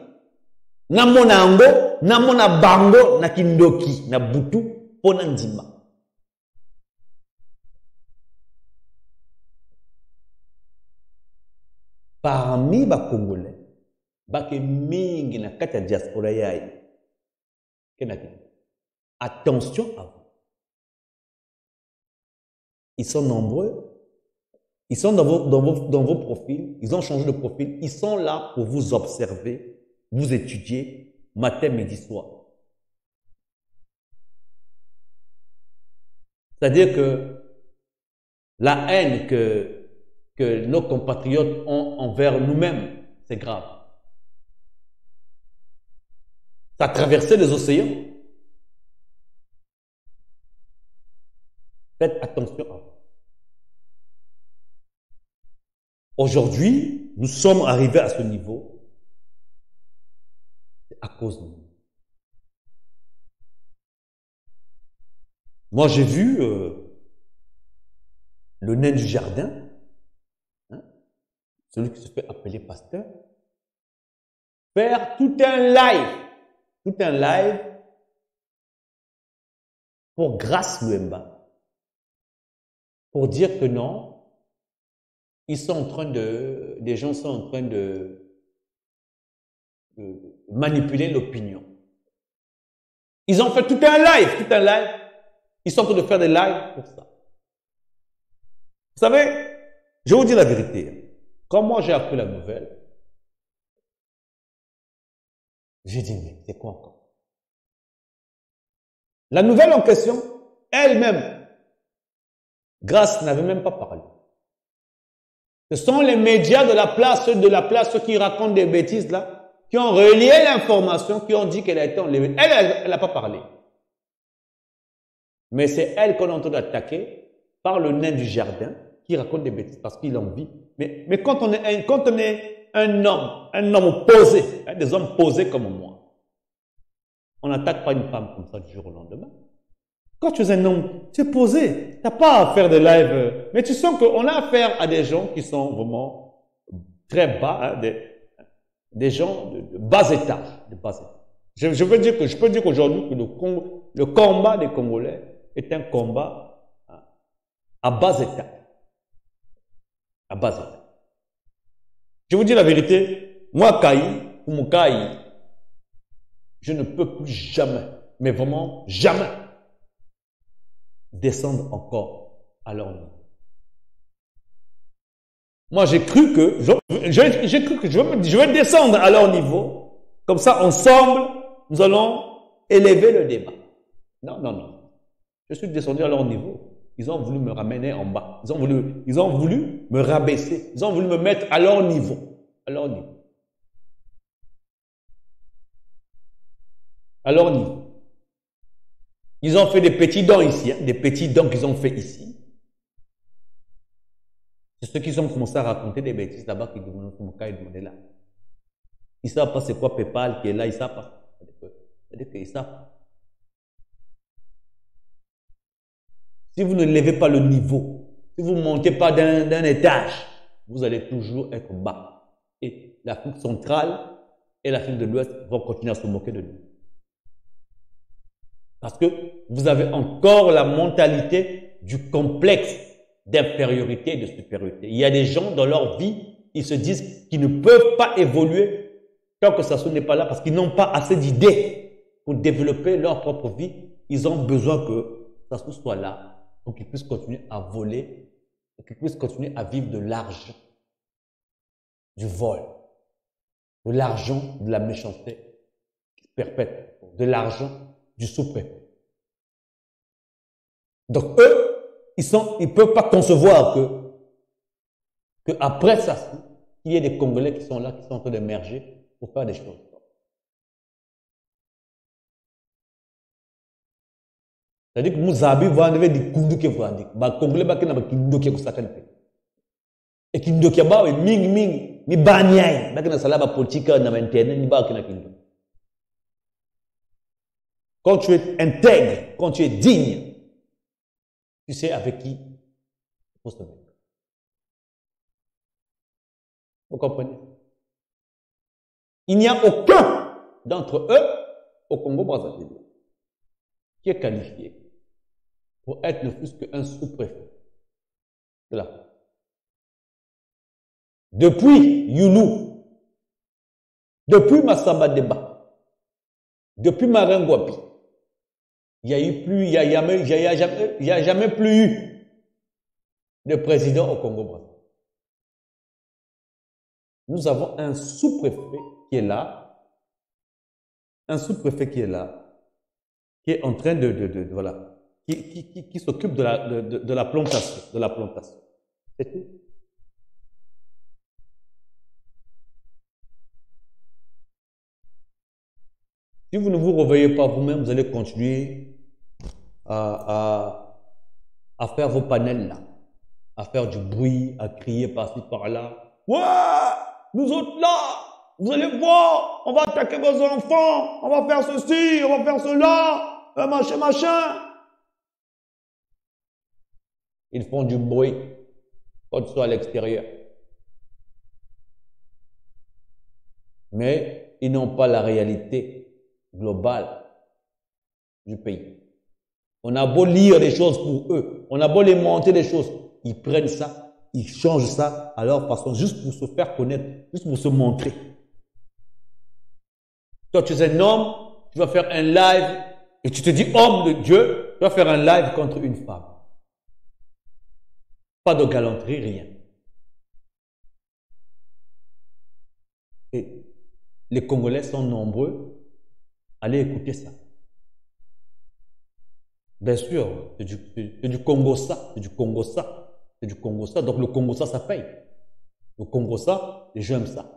S2: Namona Ango, Namona Bango, na Kindoki, na Butu. Parmi les Congolais, bake mingi na kati ya diaspora yaye. Attention à vous. Ils sont nombreux. Ils sont dans vos profils. Ils ont changé de profil. Ils sont là pour vous observer, vous étudier matin, midi, soir. C'est-à-dire que la haine que nos compatriotes ont envers nous-mêmes, c'est grave. Ça a traversé les océans. Faites attention à vous. Aujourd'hui, nous sommes arrivés à ce niveau à cause de nous. Moi, j'ai vu le nain du jardin, hein, celui qui se fait appeler pasteur, faire tout un live pour Grace Louemba, pour dire que non, ils sont en train des gens sont en train de manipuler l'opinion. Ils ont fait tout un live. Ils sont en train de faire des lives pour ça. Vous savez, je vais vous dire la vérité. Quand moi j'ai appris la nouvelle, j'ai dit, mais c'est quoi encore? La nouvelle en question, elle-même, Grace n'avait même pas parlé. Ce sont les médias de la place, ceux qui racontent des bêtises là, qui ont relié l'information, qui ont dit qu'elle a été enlevée. Elle n'a pas parlé. Mais c'est elle qu'on est en train d'attaquer par le nain du jardin qui raconte des bêtises parce qu'il en vit. Mais quand on est un homme posé, hein, des hommes posés comme moi, on n'attaque pas une femme comme ça du jour au lendemain. Quand tu es un homme, tu es posé, tu n'as pas à faire de live. Mais tu sens qu'on a affaire à des gens qui sont vraiment très bas, hein, des gens de bas étage. Je peux dire qu'aujourd'hui que le combat des Congolais est un combat à bas étage. À bas étage. Je vous dis la vérité, moi, ou mon Kaï, je ne peux plus jamais, mais vraiment jamais, descendre encore à leur niveau. Moi, j'ai cru que je vais descendre à leur niveau. Comme ça, ensemble, nous allons élever le débat. Non. Je suis descendu à leur niveau. Ils ont voulu me ramener en bas. Ils ont voulu me rabaisser. Ils ont voulu me mettre à leur niveau. À leur niveau. À leur niveau. Ils ont fait des petits dons ici, hein, des petits dons qu'ils ont fait ici. C'est ceux qui ont commencé à raconter des bêtises là-bas qui demandaient là. Ils ne savent pas c'est quoi PayPal qui est là, ils ne savent pas. C'est-à-dire qu'ils savent. Si vous ne levez pas le niveau, si vous ne montez pas d'un étage, vous allez toujours être bas. Et l'Afrique centrale et l'Afrique de l'Ouest vont continuer à se moquer de nous. Parce que vous avez encore la mentalité du complexe d'infériorité et de supériorité. Il y a des gens dans leur vie, ils se disent qu'ils ne peuvent pas évoluer tant que ça n'est pas là parce qu'ils n'ont pas assez d'idées pour développer leur propre vie. Ils ont besoin que ça soit là pour qu'ils puissent continuer à voler, pour qu'ils puissent continuer à vivre de l'argent, du vol, de l'argent, de la méchanceté perpète, de l'argent du sous-préfet. Donc eux, ils peuvent pas concevoir que après ça, il y ait des Congolais qui sont là, qui sont en train d'émerger pour faire des choses. C'est-à-dire que Mouzabi va enlever des kundu qui vont dire, bah Congolais bah qui n'a pas kundu qui est consacré. Et kundu qui a bah ming ni banyai, bah qui n'a salaba politique n'a maintenu ni bah qui n'a kundu. Quand tu es intègre, quand tu es digne, tu sais avec qui il faut se mettre. Vous comprenez? Il n'y a aucun d'entre eux au Congo-Brazzaville qui est qualifié pour être ne plus qu'un sous-préfet de la France. Depuis Youlou, depuis Massamba Deba, depuis Marangwapi, il n'y a jamais plus eu de président au Congo-Brazzaville. Nous avons un sous-préfet qui est là, qui est en train voilà, qui s'occupe de la plantation, C'est tout. Si vous ne vous réveillez pas vous-même, vous allez continuer à faire vos panels là, à faire du bruit, à crier par-ci par-là, ouais, nous autres là, vous allez voir, on va attaquer vos enfants, on va faire ceci, on va faire cela, machin, machin. Ils font du bruit quand ils sont à l'extérieur. Mais ils n'ont pas la réalité globale du pays. On a beau lire des choses pour eux, on a beau les monter des choses, ils prennent ça, ils changent ça à leur façon, juste pour se faire connaître, juste pour se montrer. Toi, tu es un homme, tu vas faire un live, et tu te dis homme de Dieu, tu vas faire un live contre une femme. Pas de galanterie, rien. Et les Congolais sont nombreux. Allez écouter ça. Bien sûr, c'est du Congo ça, c'est du Congo ça, c'est du Congo ça. Donc le Congo ça paye. Le Congo ça, les gens aiment ça.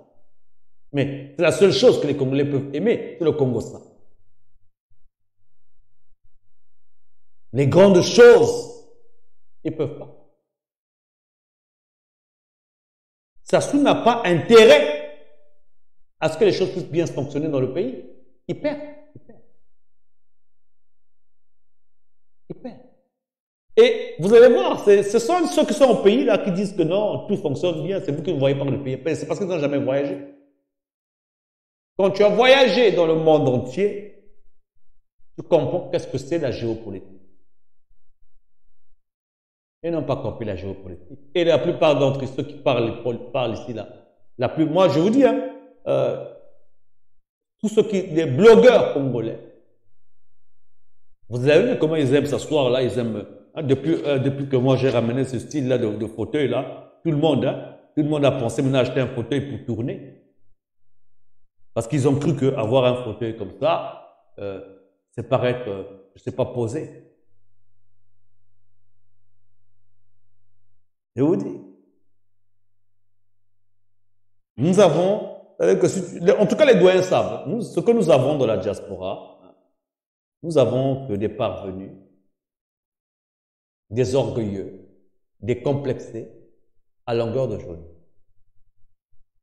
S2: Mais c'est la seule chose que les Congolais peuvent aimer, c'est le Congo ça. Les grandes choses, ils ne peuvent pas. Sassou n'a pas intérêt à ce que les choses puissent bien fonctionner dans le pays. Il perd. Il perd. Il perd. Et vous allez voir, ce sont ceux qui sont au pays là qui disent que non, tout fonctionne bien, c'est vous qui ne voyez pas le pays. C'est parce qu'ils n'ont jamais voyagé. Quand tu as voyagé dans le monde entier, tu comprends qu'est-ce que c'est la géopolitique. Ils n'ont pas compris la géopolitique. Et la plupart d'entre ceux qui parlent ici, là, moi je vous dis, hein, tous les blogueurs congolais, vous avez vu comment ils aiment s'asseoir là, ils aiment, hein, depuis que moi j'ai ramené ce style-là de fauteuil là, tout le monde a pensé maintenant acheter un fauteuil pour tourner. Parce qu'ils ont cru qu'avoir un fauteuil comme ça, c'est paraître, je sais pas, posé. Je vous dis. Nous avons, en tout cas les doyens savent, ce que nous avons dans la diaspora, nous avons que des parvenus, des orgueilleux, des complexés à longueur de journée.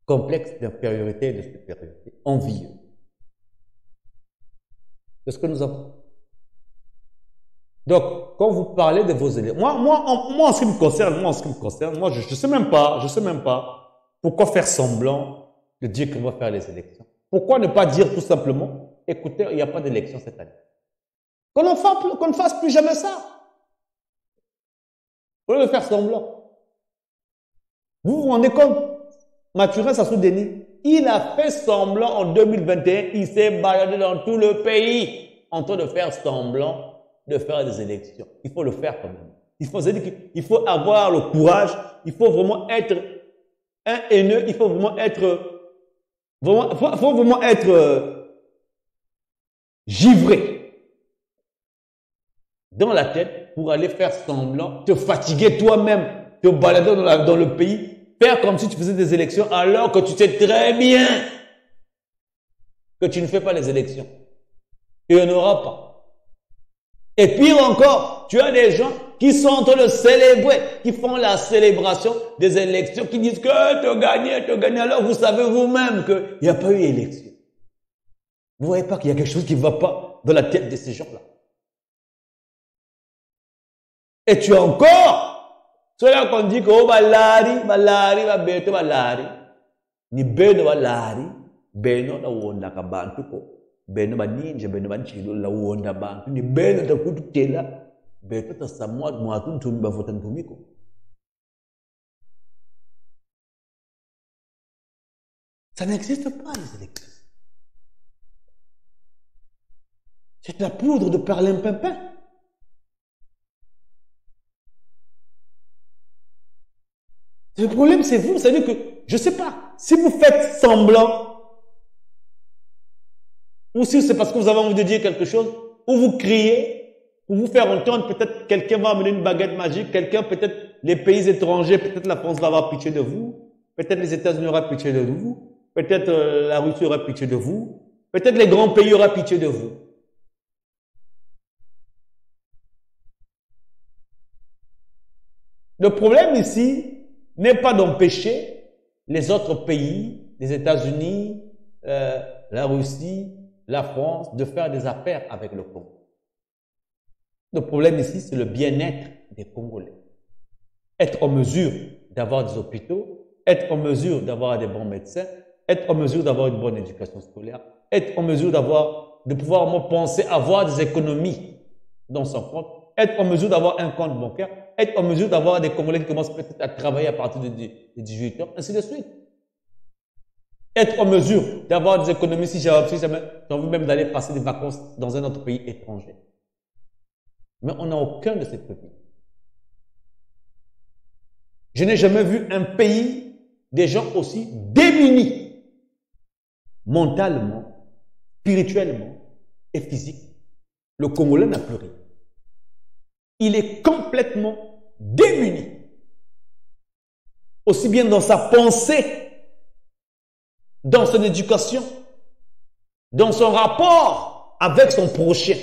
S2: Complexe d'infériorité et de supériorité, envieux. C'est ce que nous avons. Donc, quand vous parlez de vos élèves, moi, en ce qui me concerne, moi, je sais même pas pourquoi faire semblant de dire qu'on va faire les élections. Pourquoi ne pas dire tout simplement, écoutez, il n'y a pas d'élection cette année. Qu'on ne fasse plus jamais ça. Au lieu de faire semblant. Vous vous rendez compte? Mathurin Sassou Denis, il a fait semblant en 2021, il s'est baladé dans tout le pays en train de faire semblant de faire des élections. Il faut le faire quand même. Il faut avoir le courage, il faut vraiment être un haineux, il faut vraiment être givré dans la tête pour aller faire semblant, te fatiguer toi-même, te balader dans le pays, faire comme si tu faisais des élections alors que tu sais très bien que tu ne fais pas les élections. Il n'y en aura pas. Et pire encore, tu as des gens qui sont en train de célébrer, qui font la célébration des élections, qui disent que tu as gagné, alors vous savez vous-même qu'il n'y a pas eu élection. Vous voyez pas qu'il y a quelque chose qui ne va pas dans la tête de ces gens-là. Et tu as encore ceux-là qu'on dit que oh balari, ni beno balari, beno na wonda kabantu ko. Beno baninje beno banchilo la wonda bantu ni beno takututela beto tasamwa mwatu ntumi bavota ntumiko. Ça n'existe pas les élections. C'est de la poudre de perlimpinpin. Le problème c'est vous, c'est-à-dire que je sais pas si vous faites semblant ou si c'est parce que vous avez envie de dire quelque chose, ou vous criez, pour vous faire entendre, peut-être quelqu'un va amener une baguette magique, peut-être les pays étrangers, peut-être la France va avoir pitié de vous, peut-être les États-Unis auront pitié de vous, peut-être la Russie aura pitié de vous, peut-être les grands pays auront pitié de vous. Le problème ici n'est pas d'empêcher les autres pays, les États-Unis, la Russie, la France, de faire des affaires avec le Congo. Le problème ici, c'est le bien-être des Congolais. Être en mesure d'avoir des hôpitaux, être en mesure d'avoir des bons médecins, être en mesure d'avoir une bonne éducation scolaire, être en mesure de pouvoir penser avoir des économies dans son compte, être en mesure d'avoir un compte bancaire, être en mesure d'avoir des Congolais qui commencent peut-être à travailler à partir de 18 ans, ainsi de suite. Être en mesure d'avoir des économies si j'ai envie même d'aller passer des vacances dans un autre pays étranger. Mais on n'a aucun de ces privilèges. Je n'ai jamais vu un pays, des gens aussi démunis, mentalement, spirituellement et physiquement. Le Congolais n'a plus rien. Il est complètement démuni. Aussi bien dans sa pensée, dans son éducation, dans son rapport avec son prochain.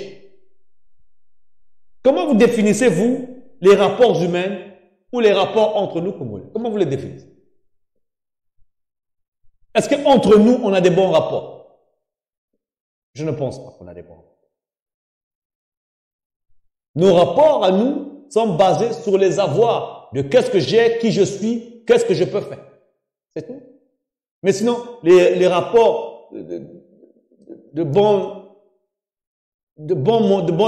S2: Comment vous définissez-vous les rapports humains ou les rapports entre nous Congolais? Comment vous les définissez? Est-ce qu'entre nous, on a des bons rapports? Je ne pense pas qu'on a des bons rapports. Nos rapports à nous sont basés sur les avoirs de qu'est-ce que j'ai, qui je suis, qu'est-ce que je peux faire. C'est tout. Mais sinon, les rapports de bonne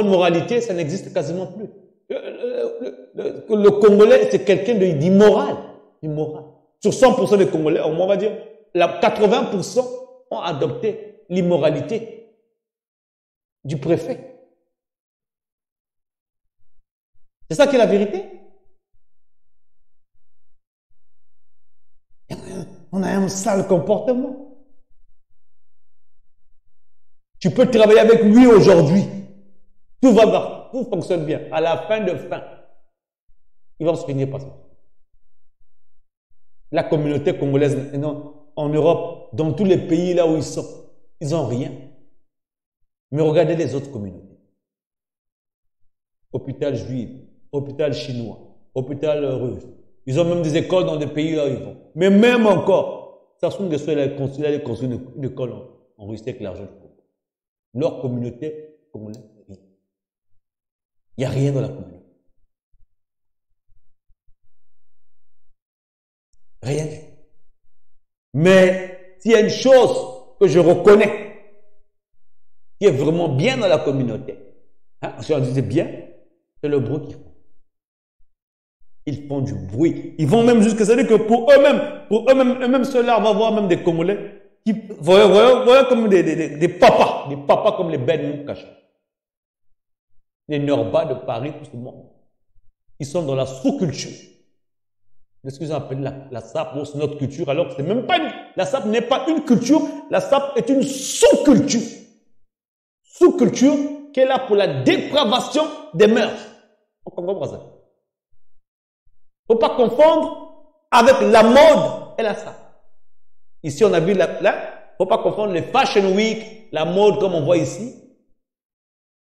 S2: moralité, ça n'existe quasiment plus. Le Congolais, c'est quelqu'un d'immoral. Sur 100% des Congolais, on va dire, 80% ont adopté l'immoralité du préfet. C'est ça qui est la vérité. On a un sale comportement. Tu peux travailler avec lui aujourd'hui. Tout va bien, tout fonctionne bien. À la fin, il va se finir par ça. La communauté congolaise, en Europe, dans tous les pays là où ils n'ont rien. Mais regardez les autres communautés. Hôpital juif, hôpital chinois, hôpital russe. Ils ont même des écoles dans des pays là où ils vont. Mais même encore, ça se trouve que soit construire une école en Russie avec l'argent du Congo. Leur communauté congolaise, rien. Il n'y a rien dans la communauté. Rien. Mais s'il y a une chose que je reconnais, qui est vraiment bien dans la communauté, si on disait bien, c'est le bruit qu'ils font. Ils font du bruit. Ils vont même jusqu'à dire que pour eux-mêmes, ceux-là, on va voir même des Congolais qui, voyez comme des papas comme les Ben Moukacha. Les Norba de Paris, tout ce monde. Ils sont dans la sous-culture. C'est ce qu'ils appellent la SAP, c'est notre culture, alors que c'est même pas la SAP n'est pas une culture, la SAP est une sous-culture. Sous-culture qui est là pour la dépravation des mœurs. On comprend ça. Il ne faut pas confondre avec la mode et la SAP. Ici, on a vu il ne faut pas confondre les Fashion Week, la mode comme on voit ici,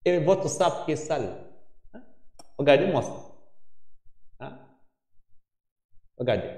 S2: et votre SAP qui est sale. Regardez-moi ça. Regardez.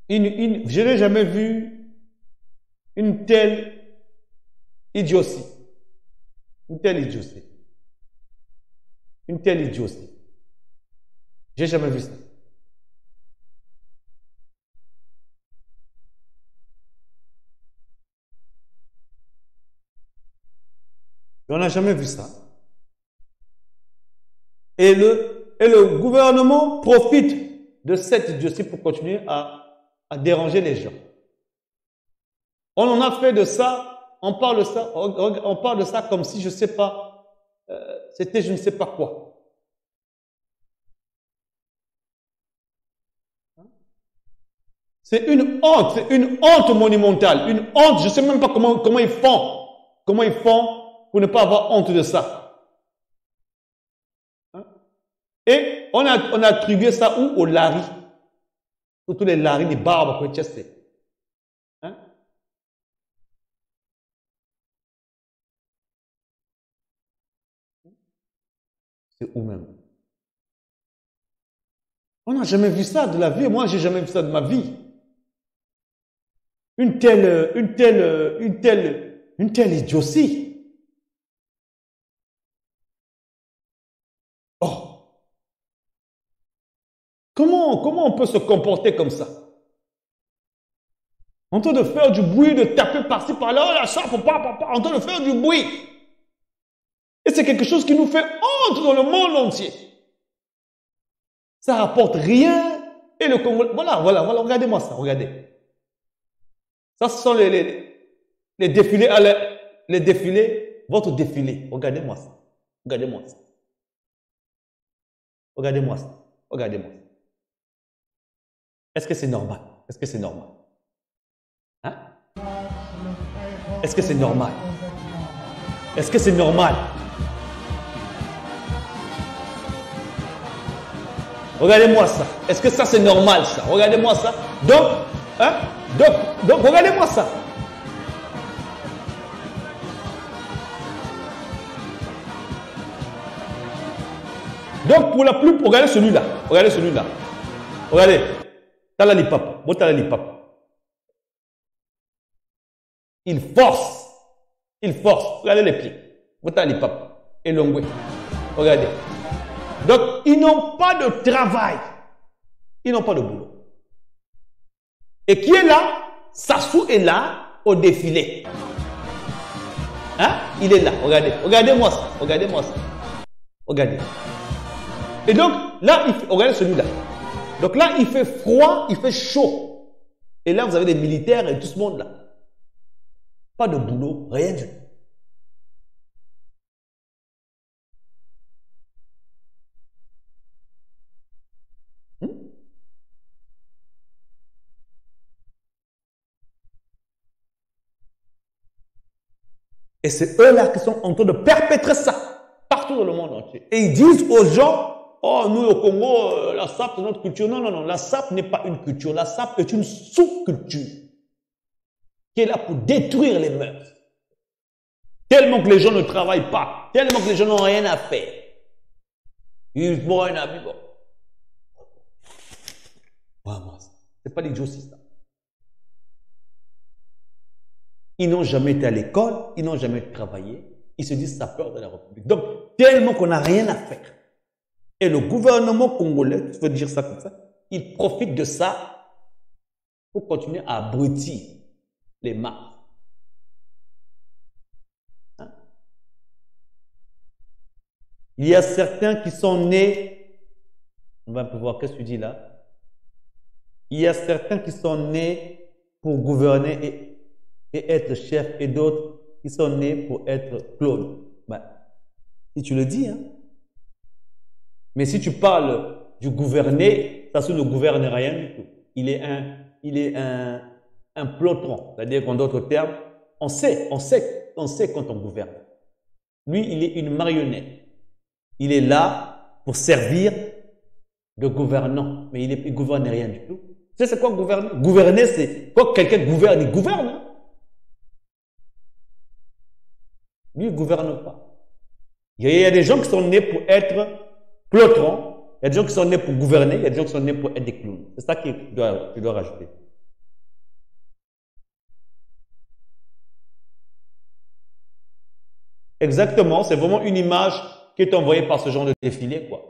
S2: Je n'ai jamais vu une telle idiotie. Une telle idiotie. Une telle idiotie. J'ai jamais vu ça. On n'a jamais vu ça. Et le gouvernement profite de cette idiotie pour continuer à déranger les gens. On en a fait de ça, on parle de ça comme si, je sais pas, c'était je ne sais pas quoi. C'est une honte monumentale, une honte. Je ne sais même pas comment ils font. Comment ils font pour ne pas avoir honte de ça. Hein? Et on a attribué ça où? Aux Lari. Surtout les Lari, les barbes, quoi, hein? C'est où même? On n'a jamais vu ça de la vie. Moi, j'ai jamais vu ça de ma vie. Une telle idiotie. Oh. Comment on peut se comporter comme ça? En train de faire du bruit, de taper par-ci, par-là, la chape, en train de faire du bruit. Et c'est quelque chose qui nous fait honte dans le monde entier. Ça rapporte rien. Et le Congo, voilà, regardez-moi ça, regardez. Ça, ce sont les défilés, les défilés, votre défilé. Regardez-moi ça. Regardez-moi ça. Regardez-moi ça. Regardez-moi ça. Est-ce que c'est normal? Est-ce que c'est normal? Hein? Est-ce que c'est normal? Est-ce que c'est normal? Regardez-moi ça. Est-ce que ça c'est normal ça? Regardez-moi ça. Donc, hein? Donc, regardez-moi ça. Donc, pour la plus, regardez celui-là. Regardez celui-là. Regardez. T'as la lipap. Bon, t'as la lipap. Il force. Il force. Regardez les pieds. Bon, t'as la lipap. Et l'ongoué. Regardez. Donc, ils n'ont pas de travail. Ils n'ont pas de boulot. Et qui est là? Sassou est là au défilé. Hein? Il est là. Regardez. Regardez-moi ça. Regardez-moi ça. Regardez. Et donc, là, regardez celui-là. Donc là, il fait froid, il fait chaud. Et là, vous avez des militaires et tout ce monde-là. Pas de boulot, rien du tout. Et c'est eux-là qui sont en train de perpétrer ça partout dans le monde entier. Et ils disent aux gens, oh, nous au Congo, la SAP c'est notre culture. Non, non, non, la SAP n'est pas une culture. La SAP est une sous-culture qui est là pour détruire les mœurs. Tellement que les gens ne travaillent pas, tellement que les gens n'ont rien à faire. Ils vont un ami, bon. Vraiment, c'est pas l'idiotie, ça. Ils n'ont jamais été à l'école, ils n'ont jamais travaillé. Ils se disent sapeurs de la République. Donc, tellement qu'on n'a rien à faire. Et le gouvernement congolais, tu veux dire ça comme ça, il profite de ça pour continuer à abrutir les masses. Hein? Il y a certains qui sont nés, on va un peu voir, qu'est-ce que tu dis là? Il y a certains qui sont nés pour gouverner et être chef, et d'autres qui sont nés pour être clones. Ben, si tu le dis, hein. Mais si tu parles du gouverner, ça ne gouverne rien du tout. Il est un plotron. C'est-à-dire qu'en d'autres termes, on sait quand on gouverne. Lui, il est une marionnette. Il est là pour servir de gouvernant. Mais il ne gouverne rien du tout. Tu sais, c'est quoi gouverner? Gouverner, c'est quand quelqu'un gouverne, il gouverne. Hein? Lui, il ne gouverne pas. Il y a des gens qui sont nés pour être plotrons, il y a des gens qui sont nés pour gouverner, il y a des gens qui sont nés pour être des clowns. C'est ça que tu dois rajouter. Exactement, c'est vraiment une image qui est envoyée par ce genre de défilé, quoi.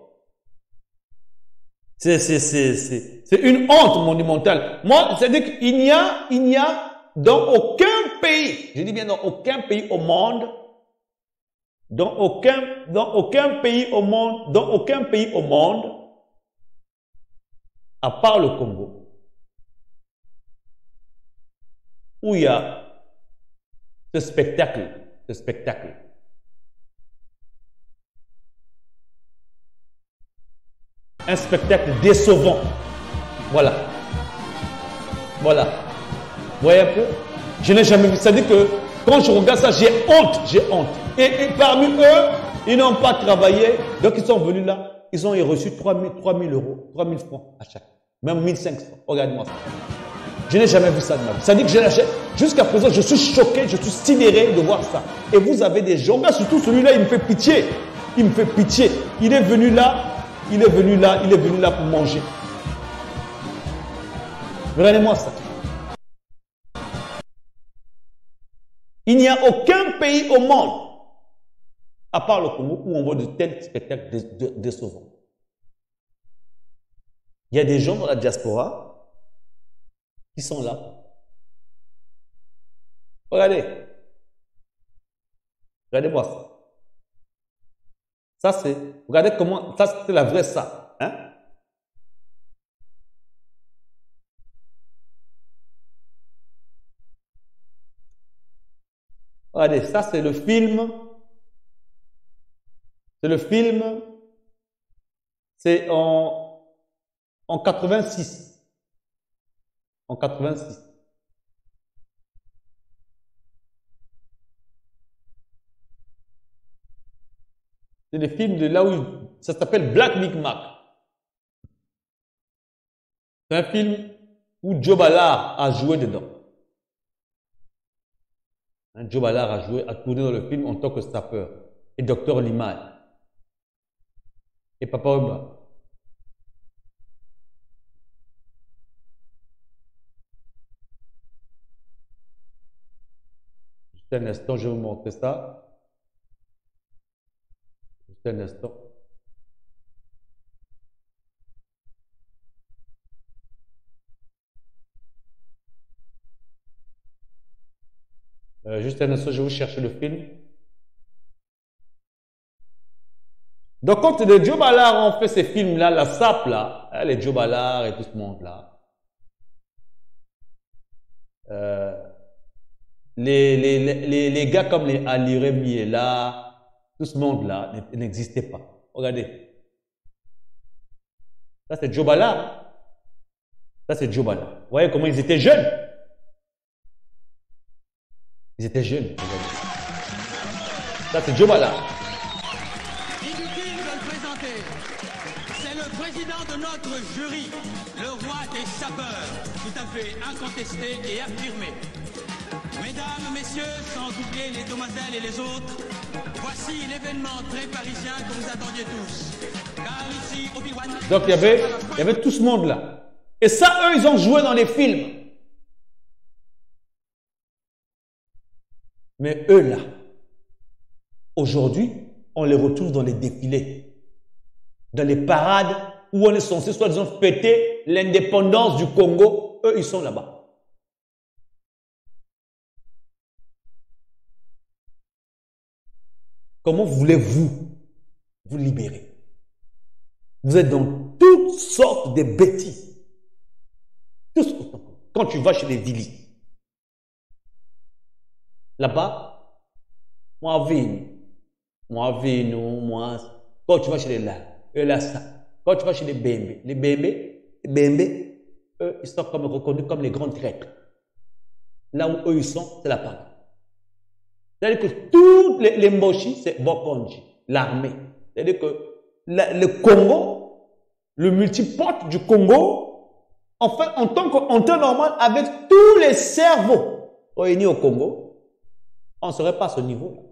S2: C'est une honte monumentale. Moi, c'est-à-dire qu'il n'y a dans aucun pays, je dis bien dans aucun pays au monde, dans aucun pays au monde, à part le Congo, où il y a ce spectacle. Un spectacle décevant. Voilà. Voilà. Vous voyez un peu? Je n'ai jamais vu. Ça veut dire que quand je regarde ça, j'ai honte. J'ai honte. Et parmi eux, ils n'ont pas travaillé. Donc ils sont venus là. Ils ont reçu 3 000 euros, 3 000 francs à chaque. Même 1 500. Regardez-moi ça. Je n'ai jamais vu ça de ma vie. Ça veut dire que jusqu'à présent, je suis choqué, je suis sidéré de voir ça. Et vous avez des gens, là, surtout celui-là, il me fait pitié. Il me fait pitié. Il est venu là pour manger. Regardez-moi ça. Il n'y a aucun pays au monde, à part le Congo, où on voit de tels spectacles décevants. Il y a des gens dans la diaspora qui sont là. Regardez. Regardez-moi ça. Ça c'est, regardez comment, ça c'est la vraie ça. Hein? Regardez, ça c'est le film. C'est le film. C'est en 86. En 86. C'est le film de là où ça s'appelle Black Micmac. C'est un film où Joe Ballard a joué dedans. Joe Ballard a tourné dans le film en tant que sapeur. Et Docteur Limal. Et Papa Wemba. Juste un instant, je vais vous montrer ça. Juste un instant. Juste un instant, je vais vous chercher le film. Donc, quand les Joe Ballard ont fait ces films-là, la SAP, là, hein, les Joe Ballard et tout ce monde-là, les gars comme les Ali Remiela, tout ce monde-là n'existait pas. Regardez. Ça, c'est Joe Ballard. Ça, c'est Joe Ballard. Vous voyez comment ils étaient jeunes? Ils étaient jeunes. Regardez. Ça, c'est Joe Ballard.
S6: C'est le président de notre jury, le roi des sapeurs, tout à fait incontesté et affirmé. Mesdames, messieurs, sans oublier les demoiselles et les autres, voici l'événement très parisien que vous attendiez tous. Car ici, au Obi-Wan...
S2: Donc il y avait tout ce monde-là. Et ça, eux, ils ont joué dans les films. Mais eux, là, aujourd'hui, on les retrouve dans les défilés, dans les parades où on est censé soi-disant fêter l'indépendance du Congo. Eux, ils sont là-bas. Comment voulez-vous vous libérer? Vous êtes dans toutes sortes de bêtises. Tous autant. Quand tu vas chez les Vili, là-bas, moi, quand tu vas chez les Lassa, quand tu vas chez les Bembe, eux, ils sont comme reconnus comme les grands traîtres. Là où eux, ils sont, c'est la part. C'est-à-dire que tous les Mboshi, c'est Bokonji, l'armée. C'est-à-dire que le Congo, le multipote du Congo, en fait, en temps normal, avec tous les cerveaux réunis au Congo, on ne serait pas à ce niveau-là.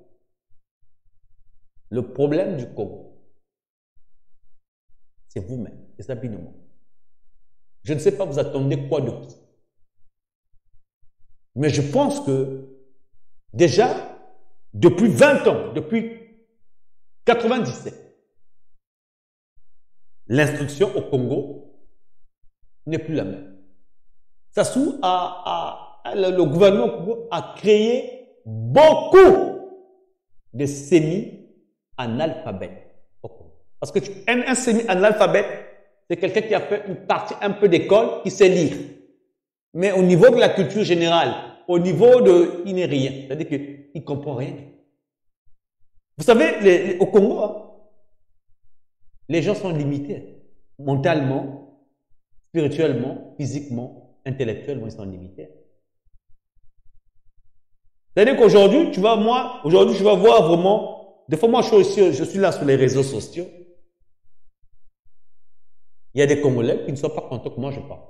S2: Le problème du Congo, c'est vous-même, c'est ça, binement. Je ne sais pas, vous attendez quoi de qui. Mais je pense que, déjà, depuis 20 ans, depuis 97, l'instruction au Congo n'est plus la même. Sassou le gouvernement au Congo a créé beaucoup de semi-analphabètes au Congo. Parce que un semi-analphabète, c'est quelqu'un qui a fait une partie un peu d'école, qui sait lire. Mais au niveau de la culture générale, au niveau il n'est rien. C'est-à-dire qu'il ne comprend rien. Vous savez, au Congo, hein, les gens sont limités. Mentalement, spirituellement, physiquement. intellectuellement, ils sont limités. C'est-à-dire qu'aujourd'hui, tu vas voir vraiment, des fois, moi, je suis là sur les réseaux sociaux. Il y a des Congolais qui ne sont pas contents que moi je parle.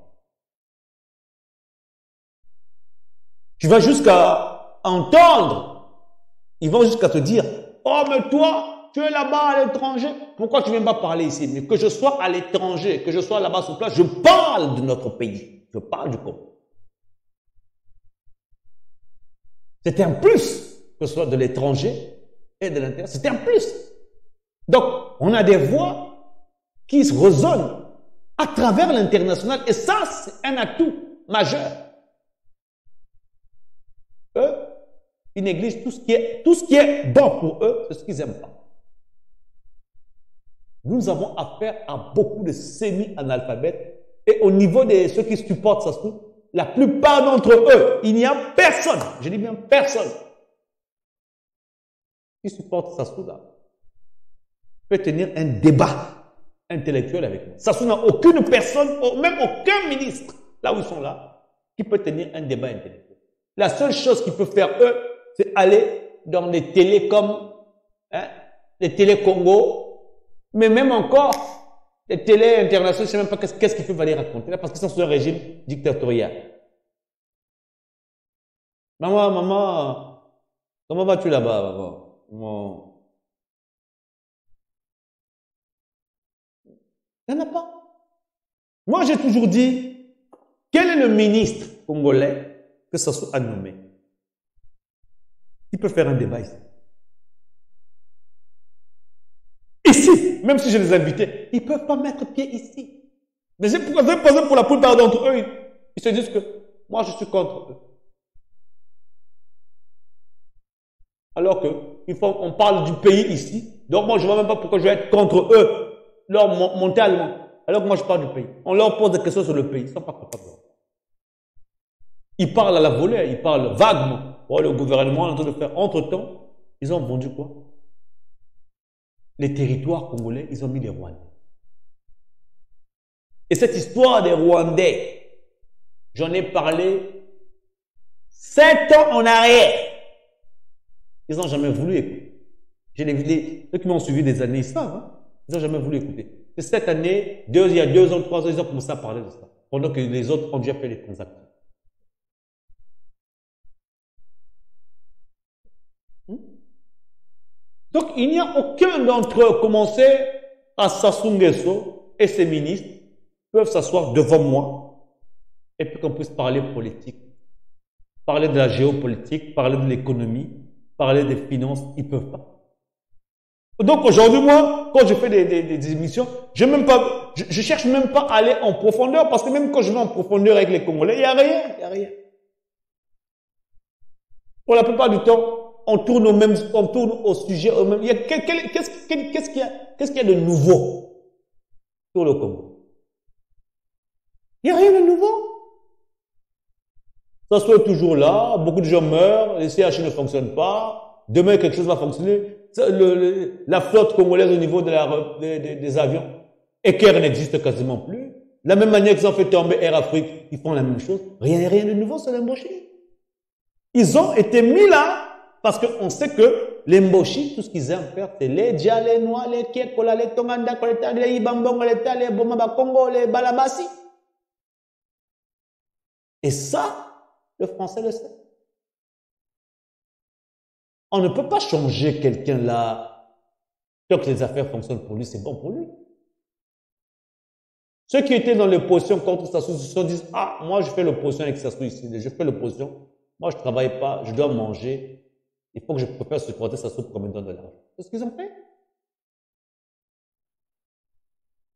S2: Tu vas jusqu'à entendre, ils vont jusqu'à te dire, oh, mais toi, tu es là-bas à l'étranger, pourquoi tu ne viens pas parler ici? Mais que je sois à l'étranger, que je sois là-bas sur place, je parle de notre pays, je parle du Congo. C'était un plus, que ce soit de l'étranger et de l'intérieur, c'était un plus. Donc, on a des voix qui résonnent à travers l'international, et ça, c'est un atout majeur. Eux, ils négligent tout ce qui est bon pour eux, c'est ce qu'ils n'aiment pas. Nous avons affaire à beaucoup de semi-analphabètes, et au niveau de ceux qui supportent Sassou, la plupart d'entre eux, il n'y a personne, je dis bien personne, qui supporte Sassou là, peut tenir un débat intellectuel avec moi. Sassou n'a aucune personne, même aucun ministre, là où ils sont là, qui peut tenir un débat intellectuel. La seule chose qu'ils peuvent faire, eux, c'est aller dans des télés comme les télés Congo, mais même encore, les télés internationales, je ne sais même pas qu'est-ce qu'ils peuvent aller raconter là, parce qu'ils sont sous un régime dictatorial. Maman, comment vas-tu là-bas, maman? Il n'y en a pas. Moi, j'ai toujours dit, quel est le ministre congolais que ça soit nommé? Il peut faire un débat ici. Ici, même si je les invitais, ils ne peuvent pas mettre pied ici. Mais c'est pour la plupart d'entre eux, ils se disent que moi, je suis contre eux. Alors qu'on parle du pays ici, donc moi, je ne vois même pas pourquoi je vais être contre eux. Mentalement, alors que moi je parle du pays. On leur pose des questions sur le pays, ils ne sont pas capables. Ils parlent à la volée, ils parlent vaguement. Oh, le gouvernement est en train de faire. Entre-temps, ils ont vendu quoi? Les territoires congolais, ils ont mis les Rwandais. Et cette histoire des Rwandais, j'en ai parlé 7 ans en arrière. Ils n'ont jamais voulu écouter. Ceux qui m'ont suivi des années, ils savent, hein? Ils n'ont jamais voulu écouter. C'est cette année, il y a 2 ans, 3 ans, ils ont commencé à parler de ça. Pendant que les autres ont déjà fait les transactions. Donc, il n'y a aucun d'entre eux commencé à Sassou Nguesso et ses ministres peuvent s'asseoir devant moi et puis qu'on puisse parler politique, parler de la géopolitique, parler de l'économie, parler des finances. Ils ne peuvent pas. Donc aujourd'hui, moi, quand je fais des émissions, je cherche même pas à aller en profondeur, parce que même quand je vais en profondeur avec les Congolais, il n'y a rien. Pour la plupart du temps, on tourne au sujet au même. Qu'est-ce qu'il y a de nouveau sur le Congo? Il n'y a rien de nouveau. Ça soit toujours là, beaucoup de gens meurent, les CH ne fonctionnent pas, demain quelque chose va fonctionner. La flotte congolaise au niveau des avions, Eker n'existe quasiment plus. De la même manière qu'ils ont fait tomber Air Afrique, ils font la même chose. Rien de nouveau sur l'Mboshi. Ils ont été mis là parce qu'on sait que l'Mboshi, tout ce qu'ils aiment faire, c'est les Dja, les Noix, les Kiekola, les Tonganda, les Ibambongo, les Bomaba Congo, les Balabasi. Et ça, le français le sait. On ne peut pas changer quelqu'un là. Tant que les affaires fonctionnent pour lui, c'est bon pour lui. Ceux qui étaient dans l'opposition contre Sassou se sont dit, ah, moi je fais l'opposition avec Sassou ici, je fais l'opposition, moi je ne travaille pas, je dois manger, il faut que je préfère supporter Sassou pour me donne de l'argent. C'est ce qu'ils ont fait.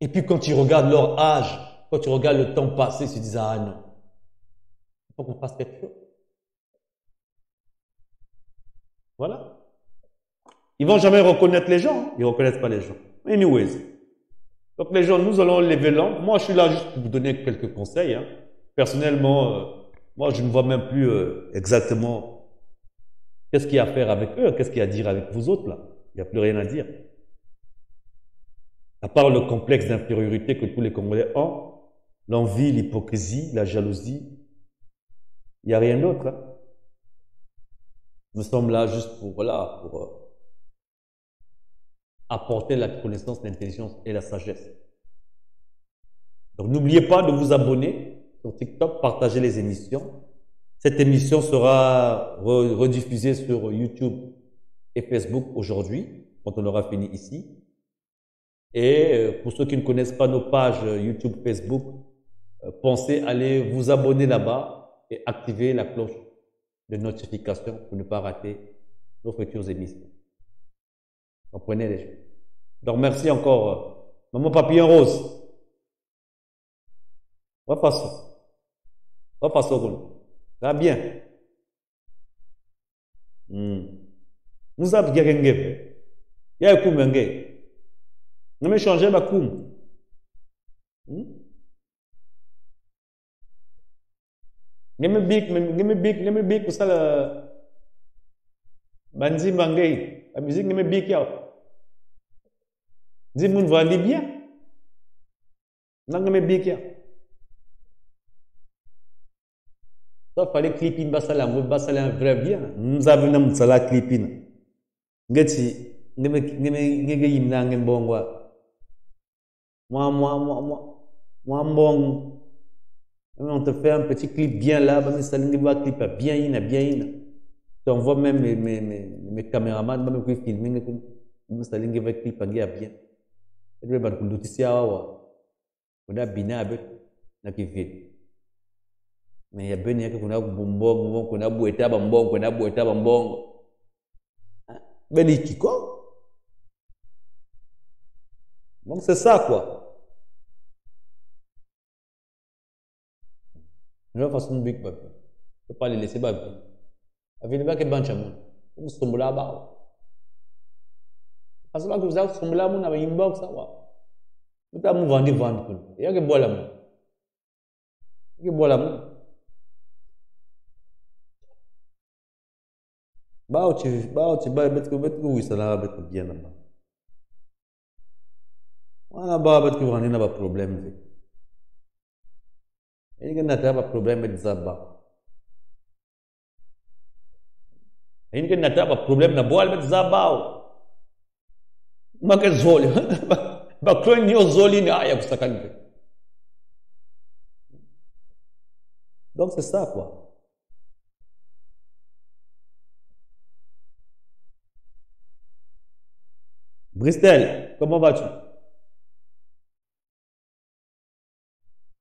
S2: Et puis quand ils regardent leur âge, quand ils regardent le temps passé, ils se disent, ah non, il faut qu'on fasse quelque chose. Voilà. Ils ne vont jamais reconnaître les gens. Ils ne reconnaissent pas les gens. Anyways. Donc les gens, nous allons lever l'angle. Moi, je suis là juste pour vous donner quelques conseils. Hein. Personnellement, moi, je ne vois même plus exactement qu'est-ce qu'il y a à faire avec eux, qu'est-ce qu'il y a à dire avec vous autres là. Il n'y a plus rien à dire. À part le complexe d'infériorité que tous les Congolais ont, l'envie, l'hypocrisie, la jalousie. Il n'y a rien d'autre. Hein. Nous sommes là juste pour, voilà, pour apporter la connaissance, l'intelligence et la sagesse. Donc n'oubliez pas de vous abonner sur TikTok, partager les émissions. Cette émission sera rediffusée sur YouTube et Facebook aujourd'hui, quand on aura fini ici. Et pour ceux qui ne connaissent pas nos pages YouTube, Facebook, pensez à aller vous abonner là-bas et activer la cloche de notification pour ne pas rater nos futures émissions. Comprenez les choses. Donc merci encore, Maman Papillon Rose. On va passer. On va passer au bout. Ça va bien. Nous avons gagné. Il y a un coup mengé. Nous avons changé ma coup. Nous big pour ça la banzi mangé. La musique nous big ya. Dis moun va aller bien. Nous avons big ya. Il fallait clipper un vrai bien. Nous avons un sala clipping. Ngeti, ngeme yimna ngembongwa. Moi, bon. On te fait un petit clip bien là, ça va clip bien. Tu envoies même mes caméramans, même qui filment, ça va clip bien. Et puis, on notice on a bina avec na qui mais il y a bien que qu'on a bonbon, qu'on a boita bonbon, qu'on a boita bonbon. Ben il quoi? Donc c'est ça quoi. De la façon big baby. Faut pas les laisser baby. Avec les que banchamoun. Comme sombre là-bas. Parce que vous avez sombre là mon avec inbox ça va. Vous avez vendre. Il y a que boire l'amour. Il y a que boire l'amour. Tu oui, ça va être bien là-bas. On a pas problème. Il y a pas problème avec Zaba. Il y a pas problème na boal avec Zaba. Ma que zoli. Ba kroin ni zoli ni aya kusakanbe. Donc c'est ça quoi. Bristol, comment vas-tu?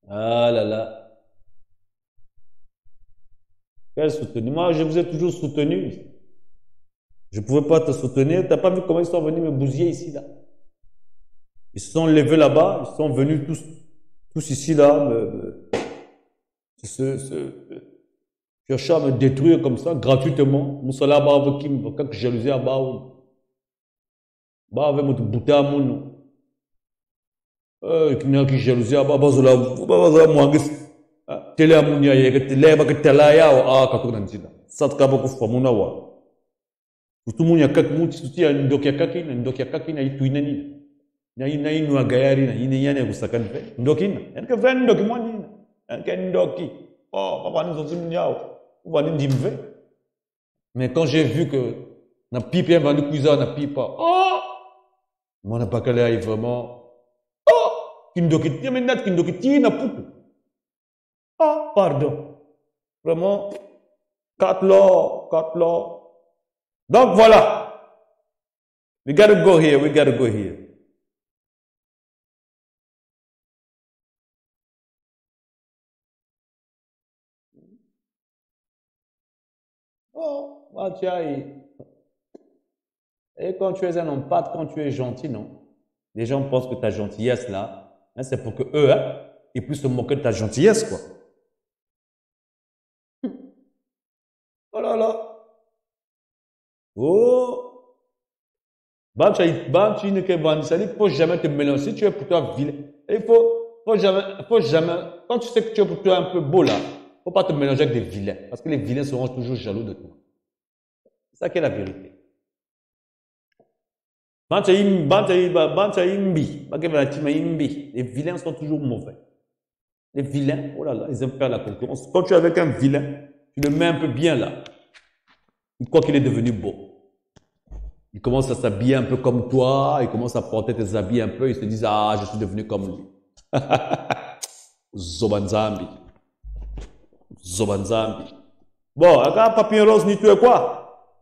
S2: Ah là là. Quel soutenu? Moi, je vous ai toujours soutenu. Je ne pouvais pas te soutenir. Tu n'as pas vu comment ils sont venus me bousiller ici, là? Ils se sont levés là-bas. Ils sont venus tous ici, là, chercher à me détruire comme ça, gratuitement. Moussala, bah, qui me fait jalousie à bas. Bah avec mon bouté à mon qui jalousie à bazola moi télé à mon ya que télé ba que télé ya ka ko nanjina sat ka ba ko famuna wa tout mon ya kak muti tuti ya ndokia kaki na itu inani na inu agayari na ine yana kusakan fe ndokina en que ven ndoki mwani en que ndoki papa nous sommes nyao va nous dimve mais quand j'ai vu que na pipe va nous cuisiner na pipe mon abakala est vraiment kindokiti mais nat kindokiti na putu pardon vraiment 4 lots donc voilà we gotta go here et quand tu es un homme, pas quand tu es gentil, non. Les gens pensent que ta gentillesse, là, hein, c'est pour que eux, hein, ils puissent se moquer de ta gentillesse, quoi. Oh là là. Oh. Il faut jamais te mélanger. Si tu es pour toi vilain, il faut jamais, quand tu sais que tu es pour toi un peu beau, là, faut pas te mélanger avec des vilains. Parce que les vilains seront toujours jaloux de toi. C'est ça qui est la vérité. Les vilains sont toujours mauvais. Les vilains, oh là là, ils aiment faire la concurrence. Quand tu es avec un vilain, tu le mets un peu bien là. Il croit qu'il est devenu beau. Il commence à s'habiller un peu comme toi, il commence à porter tes habits un peu, il se dit, ah, je suis devenu comme lui. Zobanzambi. Zobanzambi. Bon, regarde, Papillon Rose, ni tu es quoi?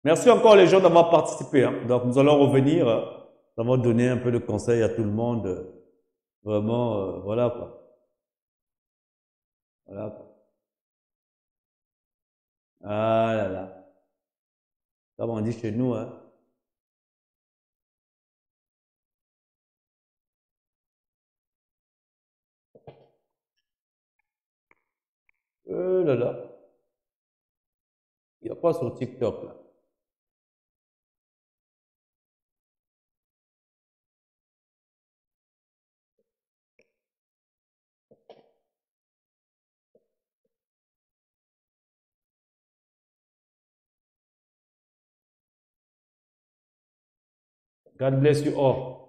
S2: Merci encore les gens d'avoir participé. Hein. Donc, nous allons revenir. Nous allons donner un peu de conseils à tout le monde. Vraiment, voilà quoi. Voilà quoi. Ah là là. Comme on dit chez nous, hein. Là là. Il n'y a pas sur TikTok là. God bless you all.